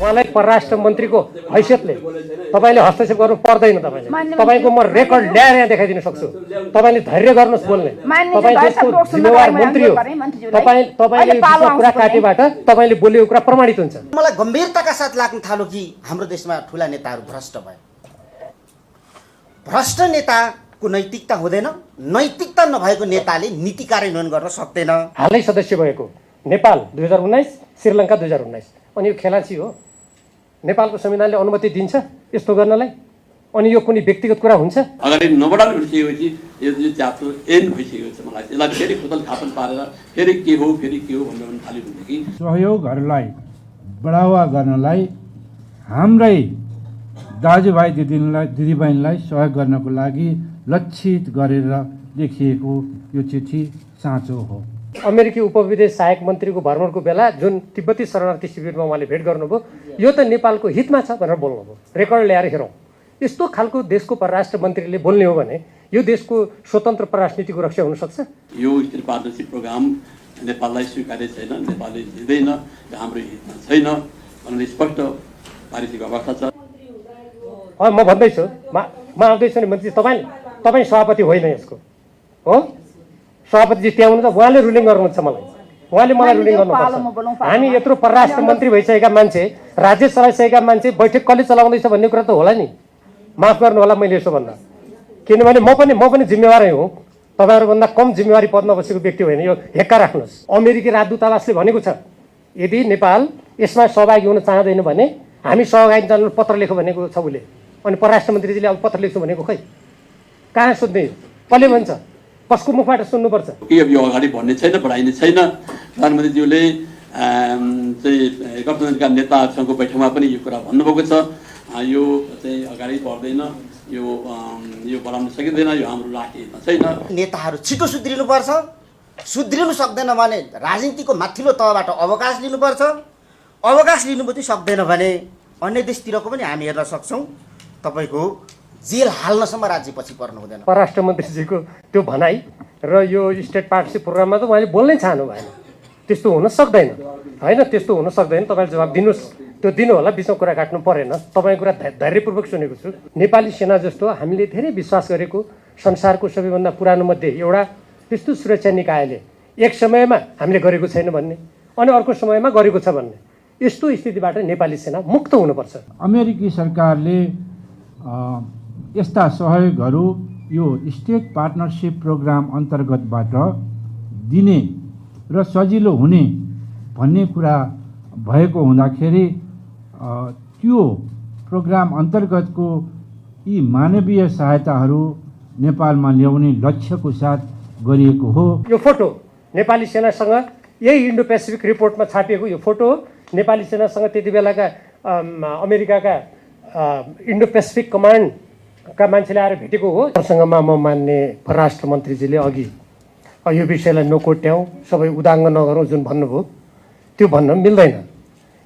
उहाँलाई परराष्ट्र मन्त्रीको हैसियतले तपाईँले हस्तक्षेप गर्नु पर्दैन। तपाईँको म रेकर्ड ल्याएर यहाँ देखाइदिन सक्छु। तपाईँले धैर्य गर्नुहोस् बोल्ने। तपाईँ देशको जिम्मेवार मन्त्री हो। तपाईँले कुरा काटेबाट तपाईँले बोलेको कुरा प्रमाणित हुन्छ। मलाई गम्भीरताका साथ लाग्न थाल्यो कि हाम्रो देशमा ठुला नेताहरू भ्रष्ट भए। भ्रष्ट नेताको नैतिकता हुँदैन। नैतिकता नभएको नेताले नीति कार्यान्वयन गर्न सक्दैन। हालै सदस्य भएको नेपाल 2019, श्रीलङ्का 2019, अनि यो खेलाची हो। नेपालको संविधानले अनुमति दिन्छ यस्तो गर्नलाई? अनि यो कुनै व्यक्तिगत कुरा हुन्छ? अगाडि नबढाउने भइसकेपछि यो च्याप्टर एन्ड भइसकेको छ। मलाई यसलाई फेरि खोतल खापन पारेर फेरि के हो भन्ने थाल्यो भनेदेखि सहयोगहरूलाई बढावा गर्नलाई हाम्रै दाजुभाइ दिदीबहिनीलाई सहयोग गर्नको लागि लक्षित गरेर लेखिएको यो चिठी साँचो हो। अमेरिकी उपविदेश सहायक मन्त्रीको भ्रमणको बेला जुन तिब्बती शरणार्थी शिविरमा उहाँले भेट गर्नुभयो, यो त नेपालको हितमा छ भनेर बोल्नुभयो। रेकर्ड ल्याएर हेरौँ। यस्तो खालको देशको परराष्ट्र मन्त्रीले बोल्ने हो भने यो देशको स्वतन्त्र परराष्ट्र नीतिको रक्षा हुनसक्छ? यो स्टेट पार्टनरसिप प्रोग्राम नेपाललाई स्वीकार्य छैन, नेपालले लिँदैन, हाम्रो हितमा छैन भन्ने स्पष्ट पारित अवस्था छ। म भन्दैछु, म आउँदैछु नि मन्त्री, तपाईँ सभापति होइन यसको, हो? सभापतिजी त्यहाँ हुनुहुन्छ, उहाँले रुलिङ गर्नुहुन्छ। उहाँले मलाई रुलिङ गर्नुपर्छ। हामी यत्रो परराष्ट्र मन्त्री भइसकेका मान्छे, राज्य चलाइसकेका मान्छे बैठक कसले चलाउँदैछ भन्ने कुरा त होला नि। माफ गर्नु होला मैले यसो भन्दा, किनभने म पनि जिम्मेवारै हुँ। तपाईँहरूभन्दा कम जिम्मेवारी पदमा बसेको व्यक्ति होइन। यो हेक्का राख्नुहोस्। अमेरिकी राजदूतावासले भनेको छ यदि नेपाल यसमा सहभागी हुन चाहँदैन भने हामी सहभागी जानु पत्र लेख्यो भनेको छ उसले। अनि परराष्ट्र मन्त्रीजीले अब पत्र लेख्छु भनेको खै कहाँ सोध्ने? कसले भन्छ? कसको मुखबाट सुन्नुपर्छ? के अब यो अगाडि बढ्ने छैन, बढाइने छैन। प्रधानमन्त्रीज्यूले चाहिँ गठबन्धनका नेताहरूसँगको बैठकमा पनि यो कुरा भन्नुभएको छ। यो चाहिँ अगाडि बढ्दैन, यो बढाउन सकिँदैन, यो हाम्रो राष्ट्रिय हितमा छैन। नेताहरू छिटो सुध्रिनुपर्छ। सुध्रिनु सक्दैन भने राजनीतिको माथिल्लो तहबाट अवकाश लिनुपर्छ। अवकाश लिनु पनि सक्दैन भने अन्य देशतिरको पनि हामी हेर्न सक्छौँ। तपाईँको जेल हाल्नसम्म राज्य पछि पर्नु हुँदैन। परराष्ट्र मन्त्रीजीको त्यो भनाइ र यो स्टेट पार्टनरसिप प्रोग्राममा त उहाँले बोल्नै चाहनु भएन। त्यस्तो हुन सक्दैन, होइन? त्यस्तो हुन सक्दैन। तपाईँले जवाब दिनुहोस्। त्यो दिनु होला, बिचमा कुरा काट्नु परेन। तपाईँको कुरा धैर्यपूर्वक सुनेको छु। नेपाली सेना जस्तो हामीले धेरै विश्वास गरेको संसारको सबैभन्दा पुरानो मध्ये एउटा त्यस्तो सुरक्षा निकायले एक समयमा हामीले गरेको छैन भन्ने, अनि अर्को समयमा गरेको छ भन्ने, यस्तो स्थितिबाट नेपाली सेना मुक्त हुनुपर्छ। अमेरिकी सरकारले यस्ता सहयोगहरू यो स्टेट पार्टनरसिप प्रोग्राम अन्तर्गतबाट दिने र सजिलो हुने भन्ने कुरा भएको हुँदाखेरि त्यो प्रोग्राम अन्तर्गतको यी मानवीय सहायताहरू नेपालमा ल्याउने लक्ष्यको साथ गरिएको हो। यो फोटो नेपाली सेनासँग यही इन्डो पेसिफिक रिपोर्टमा छापिएको यो फोटो नेपाली सेनासँग त्यति बेलाका अमेरिकाका इन्डो पेसिफिक कमान्डका मान्छेले आएर भेटेको हो। प्रसङ्गमा म मान्ने परराष्ट्र मन्त्रीजीले अघि यो विषयलाई नकोट्याउँ, सबै उदाङ्ग नगरौँ जुन भन्नुभयो, त्यो भन्न मिल्दैन।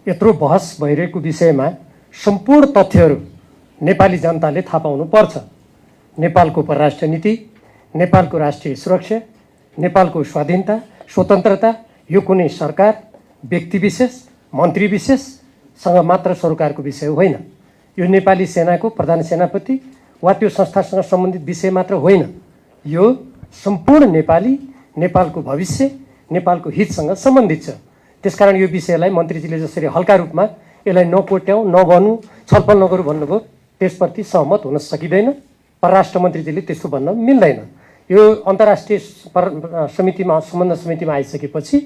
यत्रो बहस भइरहेको विषयमा सम्पूर्ण तथ्यहरू नेपाली जनताले थाहा पाउनु पर्छ। नेपालको परराष्ट्र नीति, नेपालको राष्ट्रिय सुरक्षा, नेपालको स्वाधीनता, स्वतन्त्रता यो कुनै सरकार, व्यक्ति विशेष, मन्त्री विशेषसँग मात्र सरकारको विषय होइन। यो नेपाली सेनाको प्रधान सेनापति वा त्यो संस्थासँग सम्बन्धित विषय मात्र होइन। यो सम्पूर्ण नेपाली, नेपालको भविष्य, नेपालको हितसँग सम्बन्धित छ। त्यसकारण यो विषयलाई मन्त्रीजीले जसरी हल्का रूपमा यसलाई नकोट्याउँ, नभनौँ, छलफल नगरौँ भन्नुभयो, त्यसप्रति सहमत हुन सकिँदैन। परराष्ट्र मन्त्रीजीले त्यस्तो भन्न मिल्दैन। यो अन्तर्राष्ट्रिय समितिमा, सम्बन्ध समितिमा आइसकेपछि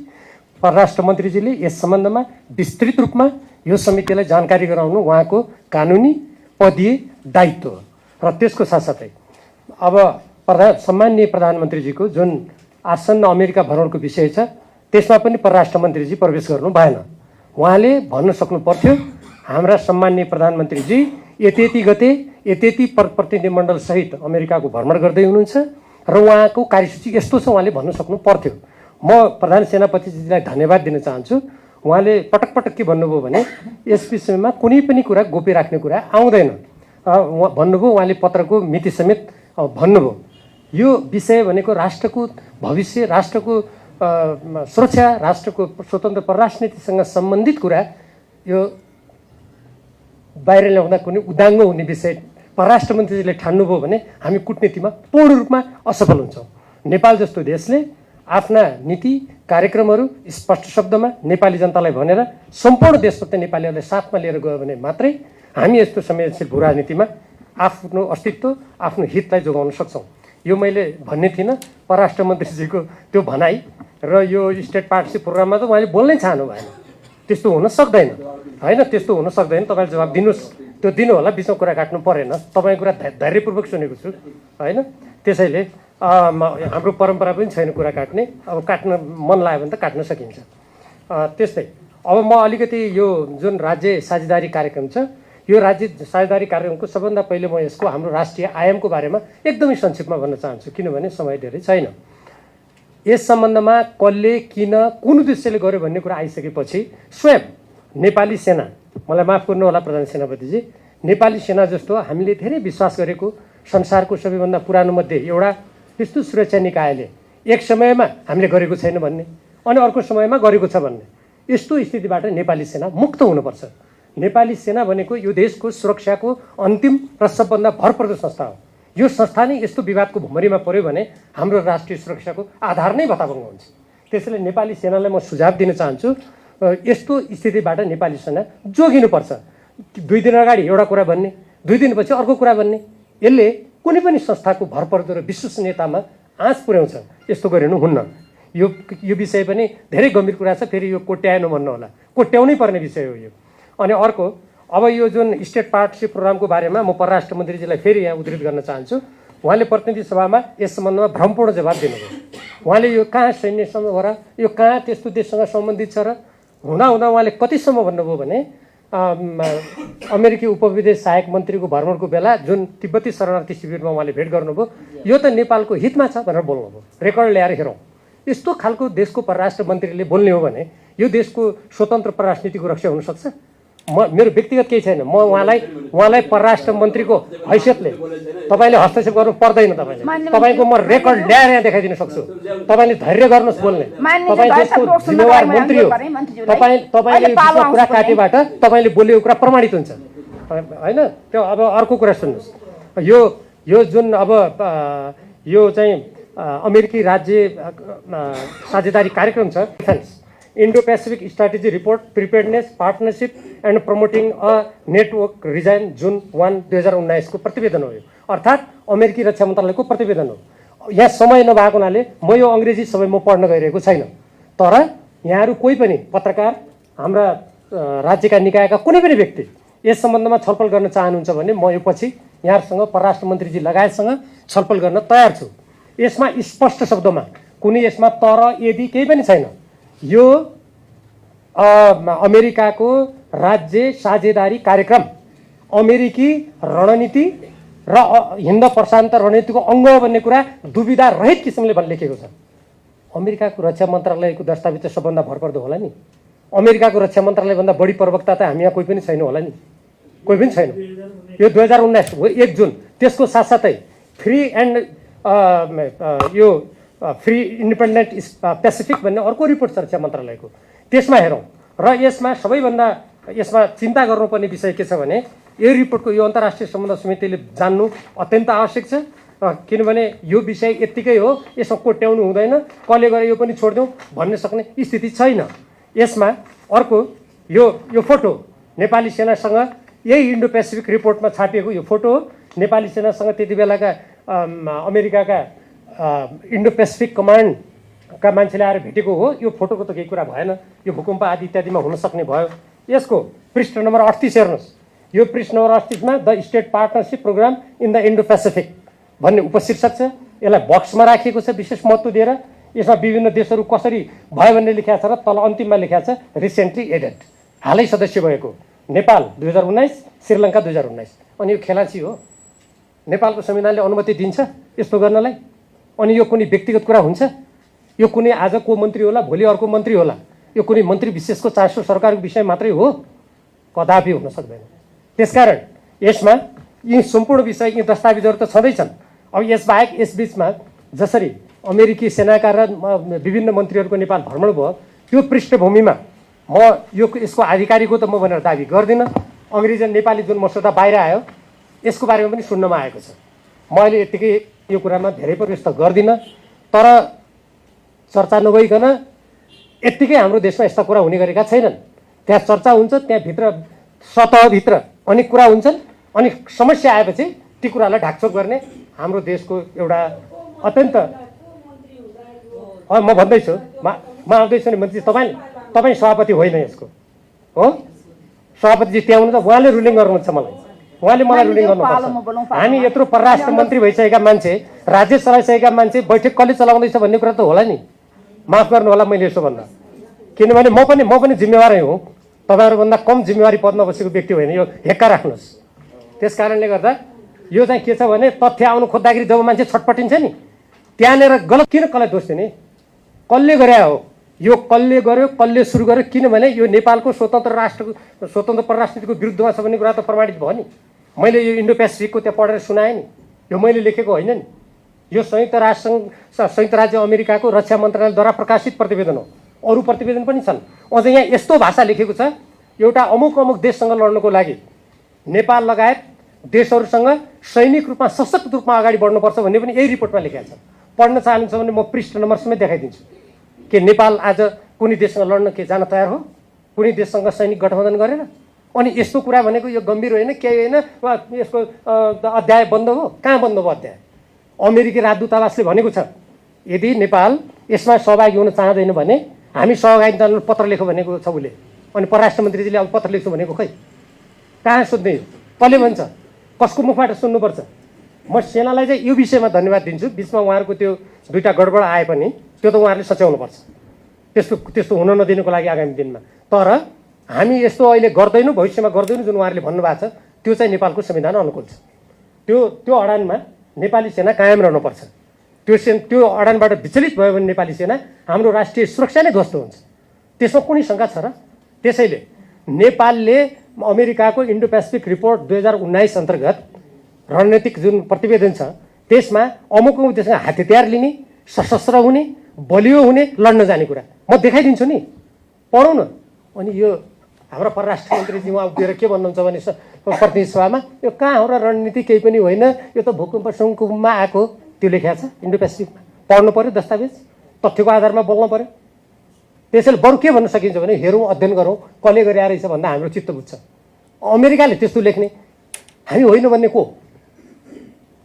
परराष्ट्र मन्त्रीजीले यस सम्बन्धमा विस्तृत रूपमा यो समितिलाई जानकारी गराउनु उहाँको कानुनी पदीय दायित्व हो। र त्यसको साथसाथै अब सम्माननीय प्रधानमन्त्रीजीको जुन आसन्न अमेरिका भ्रमणको विषय छ, त्यसमा पनि परराष्ट्र मन्त्रीजी प्रवेश गर्नु भएन। उहाँले भन्न सक्नु पर्थ्यो हाम्रा सम्माननीय प्रधानमन्त्रीजी यति गते यति प्रतिनिधिमण्डल सहित अमेरिकाको भ्रमण गर्दै हुनुहुन्छ र उहाँको कार्यसूची यस्तो छ, उहाँले भन्न सक्नु पर्थ्यो। म प्रधान सेनापतिजीलाई धन्यवाद दिन चाहन्छु। उहाँले पटक पटक के भन्नुभयो भने यस विषयमा कुनै पनि कुरा गोप्य राख्ने कुरा आउँदैन भन्नुभयो। उहाँले पत्रको मिति समेत भन्नुभयो। यो विषय भनेको राष्ट्रको भविष्य, राष्ट्रको सुरक्षा, राष्ट्रको स्वतन्त्र परराष्ट्र नीतिसँग सम्बन्धित कुरा। यो बाहिर ल्याउँदा कुनै उदाङ्गो हुने विषय परराष्ट्र मन्त्रीजीले ठान्नुभयो भने हामी कूटनीतिमा पूर्ण रूपमा असफल हुन्छौँ। नेपाल जस्तो देशले आफ्ना नीति कार्यक्रमहरू स्पष्ट शब्दमा नेपाली जनतालाई भनेर सम्पूर्ण देशभक्त नेपालीहरूलाई साथमा लिएर गयो भने मात्रै हामी यस्तो संवेदनशील भू राजनीतिमा आफ्नो अस्तित्व आफ्नो हितलाई जोगाउन सक्छौँ। यो मैले भन्ने थिइनँ, परराष्ट्र मन्त्रीजीको त्यो भनाइ र यो स्टेट पार्टनरसिप प्रोग्राममा त उहाँले बोल्नै चाहनु भएन। त्यस्तो हुन सक्दैन, होइन, त्यस्तो हुन सक्दैन। तपाईँले जवाब दिनुहोस्, त्यो दिनु होला, बिचमा कुरा काट्नु परेन। तपाईँको कुरा धैर्यपूर्वक सुनेको छु, होइन। त्यसैले हाम्रो परम्परा पनि छैन कुरा काट्ने, अब काट्न मन लाग्यो भने त काट्न सकिन्छ। त्यस्तै अब म अलिकति यो जुन राज्य साझेदारी कार्यक्रम छ, यो राज्य साझेदारी कार्यक्रमको सबभन्दा पहिले म यसको हाम्रो राष्ट्रिय आयामको बारेमा एकदमै संक्षिप्तमा भन्न चाहन्छु, किनभने समय धेरै छैन। यस सम्बन्धमा कसले किन कुन उद्देश्यले गर्यो भन्ने कुरा आइसकेपछि स्वयं नेपाली सेना, मलाई माफ गर्नु होला प्रधान सेनापतिजी, नेपाली सेना जस्तो हामीले धेरै विश्वास गरेको संसारको सबैभन्दा पुरानो मध्ये एउटा त्यस्तो सुरक्षा निकायले एक समयमा हामीले गरेको छैन भन्ने अनि अर्को समयमा गरेको छ भन्ने यस्तो स्थितिबाट नेपाली सेना मुक्त हुनुपर्छ। नेपाली सेना भनेको यो देशको सुरक्षाको अन्तिम र सबभन्दा भरपर्दो संस्था हो। यो संस्था नै यस्तो विवादको भुमरीमा पर्यो भने हाम्रो राष्ट्रिय सुरक्षाको आधार नै भताभङ्ग हुन्छ। त्यसैले नेपाली सेनालाई म सुझाव दिन चाहन्छु, यस्तो स्थितिबाट नेपाली सेना जोगिनुपर्छ। 2 दिन अगाडि एउटा कुरा भन्ने, 2 दिनपछि अर्को कुरा भन्ने, यसले कुनै पनि संस्थाको भरपर्दो र विश्वसनीयतामा आँच पुर्याउँछ। यस्तो गरिनु हुन्न। यो विषय पनि धेरै गम्भीर कुरा छ, फेरि यो कोट्याएन भन्नु होला, कोट्याउनै पर्ने विषय हो यो। अनि अर्को, अब यो जुन स्टेट पार्टनरसिप प्रोग्रामको बारेमा म परराष्ट्र मन्त्रीजीलाई फेरि यहाँ उद्धृत गर्न चाहन्छु। उहाँले प्रतिनिधि सभामा यस सम्बन्धमा भ्रमपूर्ण जवाब दिनुभयो। उहाँले यो कहाँ सैन्यसँग हो र, यो कहाँ त्यस्तो देशसँग सम्बन्धित छ र, हुँदा उहाँले कतिसम्म भन्नुभयो भने अमेरिकी उपविदेश सहायक मन्त्रीको भ्रमणको बेला जुन तिब्बती शरणार्थी शिविरमा उहाँले भेट गर्नुभयो, यो त नेपालको हितमा छ भनेर बोल्नुभयो। रेकर्ड ल्याएर हेरौँ। यस्तो खालको देशको परराष्ट्र मन्त्रीले बोल्ने हो भने यो देशको स्वतन्त्र परराष्ट्र नीतिको रक्षा हुनसक्छ? मेरो व्यक्तिगत केही छैन, म उहाँलाई परराष्ट्र मन्त्रीको हैसियतले तपाईँले हस्तक्षेप गर्नु पर्दैन। तपाईँको म रेकर्ड ल्याएर यहाँ देखाइदिन सक्छु। तपाईँले धैर्य गर्नुहोस् बोल्ने। तपाईँ देशको जिम्मेवार मन्त्री हो। तपाईँले कुरा काटेबाट तपाईँले बोलेको कुरा प्रमाणित हुन्छ, होइन। त्यो अब अर्को कुरा सुन्नुहोस्, यो जुन अब यो चाहिँ अमेरिकी राज्य साझेदारी कार्यक्रम छ, Indo Pacific strategy report preparedness partnership and promoting a network resign जुन 1 2019 को प्रतिवेदन हो। यो अर्थात् अमेरिकी रक्षा मन्त्रालयको प्रतिवेदन हो। यहाँ समय नभएको हुनाले म यो अङ्ग्रेजी सबै म पढ्न गइरहेको छैन, तर यहाँहरू कोही पनि पत्रकार, हाम्रा राज्यका निकायका कुनै पनि व्यक्ति यस सम्बन्धमा छलफल गर्न चाहनुहुन्छ भने म यो पछि यहाँहरूसँग परराष्ट्र मन्त्रीजी लगायतसँग छलफल गर्न तयार छु। यसमा स्पष्ट शब्दमा कुनै यसमा तर यदि केही पनि छैन। यो अमेरिकाको राज्य साझेदारी कार्यक्रम अमेरिकी रणनीति र हिन्द प्रशान्त रणनीतिको अङ्ग भन्ने कुरा दुविधा रहित किसिमले लेखेको छ। अमेरिकाको रक्षा मन्त्रालयको दस्तावेज त सबभन्दा भरपर्दो होला नि। अमेरिकाको रक्षा मन्त्रालयभन्दा बढी प्रवक्ता त हामी यहाँ कोही पनि छैन होला नि, कोही पनि छैन। यो 2019 हो 1 जुन। त्यसको साथसाथै फ्री इन्डिपेन्डेन्ट पेसिफिक भन्ने अर्को रिपोर्ट छ रक्षा मन्त्रालयको, त्यसमा हेरौँ। र यसमा चिन्ता गर्नुपर्ने विषय के छ भने यो रिपोर्टको यो अन्तर्राष्ट्रिय सम्बन्ध समितिले जान्नु अत्यन्त आवश्यक छ, किनभने यो विषय यत्तिकै हो, यसमा कोट्याउनु हुँदैन, कसले गरे यो पनि छोडिदिउँ भन्ने सक्ने स्थिति छैन। यसमा अर्को यो फोटो नेपाली सेनासँग यही इन्डो पेसिफिक रिपोर्टमा छापिएको यो फोटो हो। नेपाली सेनासँग त्यति बेलाका अमेरिकाका इन्डो पेसिफिक कमान्डका मान्छेले आएर भेटेको हो। यो फोटोको त केही कुरा भएन, यो भूकम्प आदि इत्यादिमा हुन सक्ने भयो। यसको पृष्ठ नम्बर 38 हेर्नुहोस्। यो पृष्ठ नम्बर 38 मा the state partnership program in the Indo Pacific भन्ने उपशीर्षक छ। यसलाई बक्समा राखिएको छ विशेष महत्त्व दिएर। यसमा विभिन्न देशहरू कसरी भयो भन्ने लेखिएको छ र तल अन्तिममा लेखिएको छ रिसेन्टली एडेड, हालै सदस्य भएको। नेपाल 2019, श्रीलङ्का 2019। अनि यो खेलाची हो। नेपालको संविधानले अनुमति दिन्छ यस्तो गर्नलाई? अनि यो कुनै व्यक्तिगत कुरा हुन्छ? यो कुनै आज को मन्त्री होला, भोलि अर्को मन्त्री होला, यो कुनै मन्त्री विशेषको चासो सरकारको विषय मात्रै हो? कदापि हुन सक्दैन। त्यसकारण यसमा यी सम्पूर्ण विषय, यी दस्तावेजहरू त छँदैछन्। अब यसबाहेक यसबिचमा जसरी अमेरिकी सेनाका र विभिन्न मन्त्रीहरूको नेपाल भ्रमण भयो, त्यो पृष्ठभूमिमा म यसको आधिकारिक हो त म भनेर दाबी गर्दिनँ, अङ्ग्रेजी र नेपाली जुन मसौदा बाहिर आयो यसको बारेमा पनि सुन्नमा आएको छ। म अहिले यत्तिकै यो कुरामा धेरै प्रवेश त गर्दिनँ, तर चर्चा नगइकन यत्तिकै हाम्रो देशमा यस्ता कुरा हुने गरेका छैनन्। त्यहाँ चर्चा हुन्छ, त्यहाँभित्र सतहभित्र अनेक कुरा हुन्छन्, अनि समस्या आएपछि ती कुरालाई ढाकछोप गर्ने हाम्रो देशको एउटा अत्यन्त म भन्दैछु, म आउँदैछु नि मन्त्री, तपाईँ सभापति होइन यसको, हो? सभापतिजी त्यहाँ हुनुहुन्छ, उहाँले रुलिङ गर्नुहुन्छ, उहाँले मलाई रुलिङ गर्नुपर्छ। हामी यत्रो परराष्ट्र मन्त्री भइसकेका मान्छे, राज्य चलाइसकेका मान्छे बैठक कसले चलाउँदैछ भन्ने कुरा त होला नि। माफ गर्नु होला मैले यसो भन्दा, किनभने म पनि जिम्मेवारै हुँ, तपाईँहरूभन्दा कम जिम्मेवारी पदमा बसेको व्यक्ति होइन, यो हेक्का राख्नुहोस्। त्यस कारणले गर्दा यो चाहिँ के छ भने तथ्य आउनु खोज्दाखेरि जब मान्छे छटपटिन्छ नि, त्यहाँनिर गलत किन कसलाई दोष दिने? कसले गरे हो यो? कसले गर्यो, कसले सुरु गर्यो? किनभने यो नेपालको स्वतन्त्र परराष्ट्रनीतिको विरुद्धमा छ भन्ने कुरा त प्रमाणित भयो नि। मैले यो इन्डो पेसिफिकको त्यहाँ पढेर सुनाएँ नि, यो मैले लेखेको होइन नि, यो संयुक्त राज्य अमेरिकाको रक्षा मन्त्रालयद्वारा प्रकाशित प्रतिवेदन हो। अरू प्रतिवेदन पनि छन्। अझ यहाँ यस्तो भाषा लेखेको छ, एउटा अमुक देशसँग लड्नको लागि नेपाल लगायत देशहरूसँग सैनिक रूपमा सशक्त रूपमा अगाडि बढ्नुपर्छ भन्ने पनि यही रिपोर्टमा लेखेको छ। पढ्न चाहनुहुन्छ भने म पृष्ठ नम्बर समेत देखाइदिन्छु कि नेपाल आज कुनै देशसँग लड्न के जान तयार हो, कुनै देशसँग सैनिक गठबन्धन गरेर। अनि यस्तो कुरा भनेको यो गम्भीर होइन, केही होइन, वा यसको अध्याय बन्द हो? कहाँ बन्द भयो अध्याय? अमेरिकी राजदूतावासले भनेको छ यदि नेपाल यसमा सहभागी हुन चाहँदैन भने हामी सहभागी जानु पत्र लेखौँ भनेको छ उसले। अनि परराष्ट्र मन्त्रीजीले अब पत्र लेख्छु भनेको खै कहाँ सोध्ने? कसले भन्छ? कसको मुखबाट सुन्नुपर्छ? म सेनालाई चाहिँ यो विषयमा धन्यवाद दिन्छु। बिचमा उहाँहरूको त्यो दुईवटा गडबड आए पनि त्यो त उहाँहरूले सच्याउनुपर्छ, त्यस्तो हुन नदिनुको लागि आगामी दिनमा। तर हामी यस्तो अहिले गर्दैनौँ, भविष्यमा गर्दैनौँ जुन उहाँहरूले भन्नुभएको छ त्यो चाहिँ नेपालको संविधान अनुकूल छ। त्यो अडानमा नेपाली सेना कायम रहनुपर्छ। त्यो अडानबाट विचलित भयो भने नेपाली सेना हाम्रो राष्ट्रिय सुरक्षा नै ध्वस्त हुन्छ, त्यसमा कुनै शङ्का छ र? त्यसैले नेपालले अमेरिकाको इन्डो पेसिफिक रिपोर्ट 2019 अन्तर्गत रणनीतिक जुन प्रतिवेदन छ त्यसमा अमुक देशसँग हतियार लिने, सशस्त्र हुने, बलियो हुने, लड्न जाने कुरा म देखाइदिन्छु नि, पढौँ न। अनि यो हाम्रो परराष्ट्र मन्त्रीजी उहाँ उभिएर के भन्नुहुन्छ भने प्रतिनिधि सभामा यो कहाँ हो र रणनीति? केही पनि होइन, यो त भूकम्प सङ्कुममा आएको त्यो लेखेको छ इन्डो पेसिफिकमा। पढ्नु पऱ्यो दस्तावेज, तथ्यको आधारमा बोल्नु पऱ्यो। त्यसैले बरु के भन्न सकिन्छ भने हेरौँ, अध्ययन गरौँ, कसले गरे रहेछ भन्दा हाम्रो चित्त बुझ्छ। अमेरिकाले त्यस्तो लेख्ने, हामी होइन भन्ने को?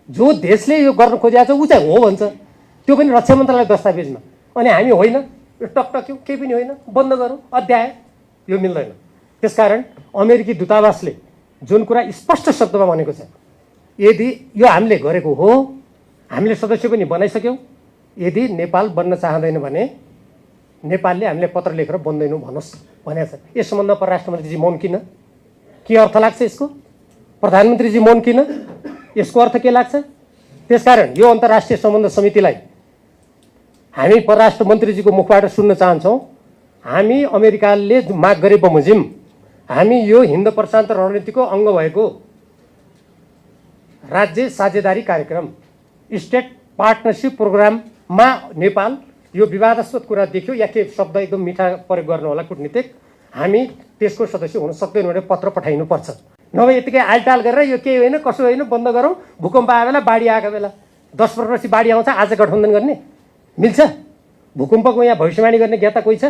जो देशले यो गर्न खोजिएको छ ऊ चाहिँ हो भन्छ, त्यो पनि रक्षा मन्त्रालय दस्तावेजमा। अनि हामी होइन, यो टकटक्यौँ, केही पनि होइन, बन्द गरौँ अध्याय, यो मिल्दैन। त्यसकारण अमेरिकी दूतावासले जुन कुरा स्पष्ट शब्दमा भनेको छ, यदि यो हामीले गरेको हो, हामीले सदस्य पनि बनाइसक्यौँ, यदि नेपाल बन्न चाहँदैन भने नेपालले हामीले पत्र लेखेर बन्दैनौँ भन्नुहोस् भनेको छ। यस सम्बन्धमा परराष्ट्र मन्त्रीजी मौन किन? के अर्थ लाग्छ यसको? प्रधानमन्त्रीजी मौन किन? यसको अर्थ के लाग्छ? त्यसकारण यो अन्तर्राष्ट्रिय सम्बन्ध समितिलाई हामी परराष्ट्र मन्त्रीजीको मुखबाट सुन्न चाहन्छौँ। हामी अमेरिकाले माग गरे बमोजिम हामी यो हिन्द प्रशान्त रणनीतिको अङ्ग भएको राज्य साझेदारी कार्यक्रम स्टेट पार्टनरसिप प्रोग्राममा नेपाल यो विवादास्पद कुरा देख्यो या के शब्द एकदम मिठा प्रयोग गर्नु होला कुटनीतिक, हामी त्यसको सदस्य हुन सक्दैन भने पत्र पठाइनुपर्छ। नभए यतिकै आलटाल गरेर यो केही होइन, कसो होइन, बन्द गरौँ, भूकम्प आएको बेला, बाढी आएको बेला 10 वर्षपछि बाढी आउँछ, आज गठबन्धन गर्ने मिल्छ? भूकम्पको यहाँ भविष्यवाणी गर्ने ज्ञाता कोही छ?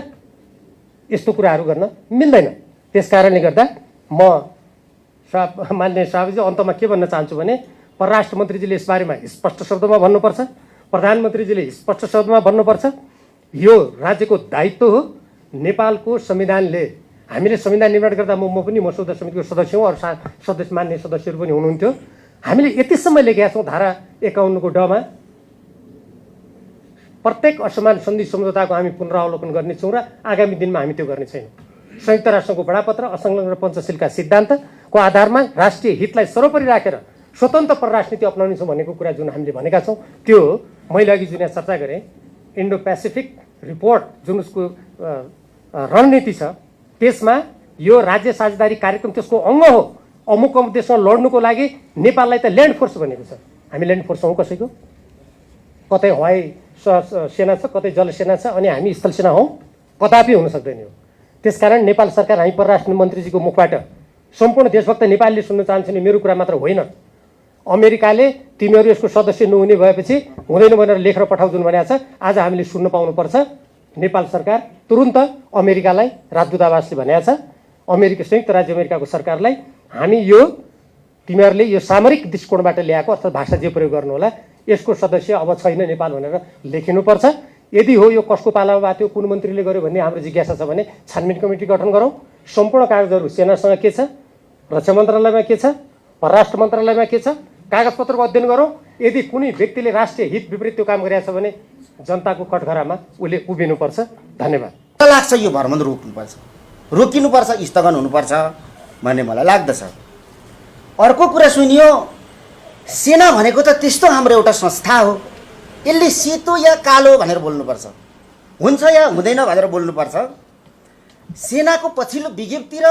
यस्तो कुराहरू गर्न मिल्दैन। त्यस कारणले गर्दा म मान्य सभापति अन्तमा के भन्न चाहन्छु भने परराष्ट्र मन्त्रीजीले यसबारेमा स्पष्ट शब्दमा भन्नुपर्छ, प्रधानमन्त्रीजीले स्पष्ट शब्दमा भन्नुपर्छ। यो राज्यको दायित्व हो। नेपालको संविधानले, हामीले संविधान निर्माण गर्दा म पनि मसौदा समितिको सदस्य हुँ, अरू सदस्य मान्य सदस्यहरू पनि हुनुहुन्थ्यो। हामीले यतिसम्म लेखेका छौँ धारा 51 को डमा, प्रत्येक असमान सन्धि सम्झौताको हामी पुनरावलोकन गर्नेछौँ र आगामी दिनमा हामी त्यो गर्ने छैनौँ। संयुक्त राष्ट्रको बडापत्र, असंलग्न पञ्चशीलका सिद्धान्तको आधारमा राष्ट्रिय हितलाई सर्वोपरि राखेर स्वतन्त्र परराष्ट्र नीति अपनाउनेछौँ भनेको कुरा जुन हामीले भनेका छौँ त्यो मैले अघि जुन चर्चा गरेँ इन्डो पेसिफिक रिपोर्ट जुन उसको रणनीति छ त्यसमा यो राज्य साझेदारी कार्यक्रम त्यसको अङ्ग हो। अमुक देशमा लड्नुको लागि नेपाललाई त ल्यान्ड फोर्स भनेको छ। हामी ल्यान्ड फोर्स हौँ कसैको? कतै हवाई सेना छ, कतै जलसेना छ, अनि हामी स्थल सेना हौँ? कदापि हुन सक्दैन हो। त्यसकारण नेपाल सरकार हामी परराष्ट्र मन्त्रीजीको मुखबाट सम्पूर्ण देशभक्त नेपालीले सुन्न चाहन्छ नि मेरो कुरा मात्र होइन। अमेरिकाले तिमीहरू यसको सदस्य नहुने भएपछि हुँदैन भनेर लेखेर पठाउँछन् भनेको छ। आज हामीले सुन्न पाउनुपर्छ। नेपाल सरकार तुरुन्त अमेरिकालाई राजदूतावासले भनेको छ, संयुक्त राज्य अमेरिकाको सरकारलाई हामी यो तिमीहरूले यो सामरिक दृष्टिकोणबाट ल्याएको अथवा भाषा जे प्रयोग गर्नु होला यसको सदस्य अब छैन नेपाल भनेर लेखिनुपर्छ। यदि हो यो कसको पालामा बाट्यो, कुन मन्त्रीले गर्यो भन्ने हाम्रो जिज्ञासा छ भने छानबिन कमिटी गठन गरौँ। सम्पूर्ण कागजहरू सेनासँग के छ, रक्षा मन्त्रालयमा के छ, परराष्ट्र मन्त्रालयमा के छ, कागजपत्रको अध्ययन गरौँ। यदि कुनै व्यक्तिले राष्ट्रिय हित विपरीत त्यो काम गरिरहेछ भने जनताको कठघरामा उसले उभिनुपर्छ। धन्यवाद। लाग्छ यो भ्रमण रोकिनुपर्छ, स्थगन हुनुपर्छ भन्ने मलाई लाग्दछ। अर्को कुरा सुनियो, सेना भनेको त त्यस्तो हाम्रो एउटा संस्था हो, यसले सेतो या कालो भनेर बोल्नुपर्छ, हुन्छ या हुँदैन भनेर बोल्नुपर्छ। सेनाको पछिल्लो विज्ञप्ति र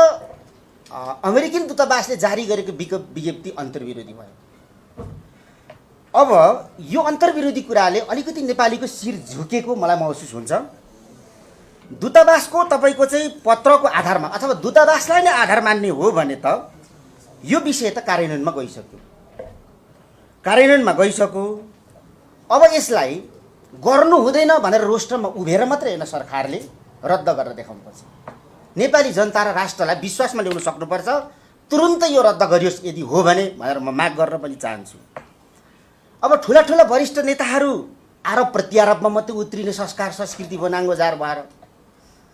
अमेरिकन दूतावासले जारी गरेको विज्ञप्ति अन्तर्विरोधी भयो। अब यो अन्तर्विरोधी कुराले अलिकति नेपालीको शिर झुकेको मलाई महसुस हुन्छ। दूतावासको तपाईँको चाहिँ पत्रको आधारमा अथवा दूतावासलाई नै आधार मान्ने हो भने त यो विषय त कार्यान्वयनमा गइसक्यो। अब यसलाई गर्नु हुँदैन भनेर रोस्टरमा उभिएर मात्रै होइन, सरकारले रद्द गरेर देखाउनुपर्छ। नेपाली जनता र राष्ट्रलाई विश्वासमा ल्याउन सक्नुपर्छ। तुरुन्तै यो रद्द गरियोस् यदि हो भने भनेर म माग गर्न पनि चाहन्छु। अब ठुला ठुला वरिष्ठ नेताहरू आरोप प्रत्यारोपमा मात्रै उत्रिने संस्कार संस्कृति भयो नाङ्गोजार भएर,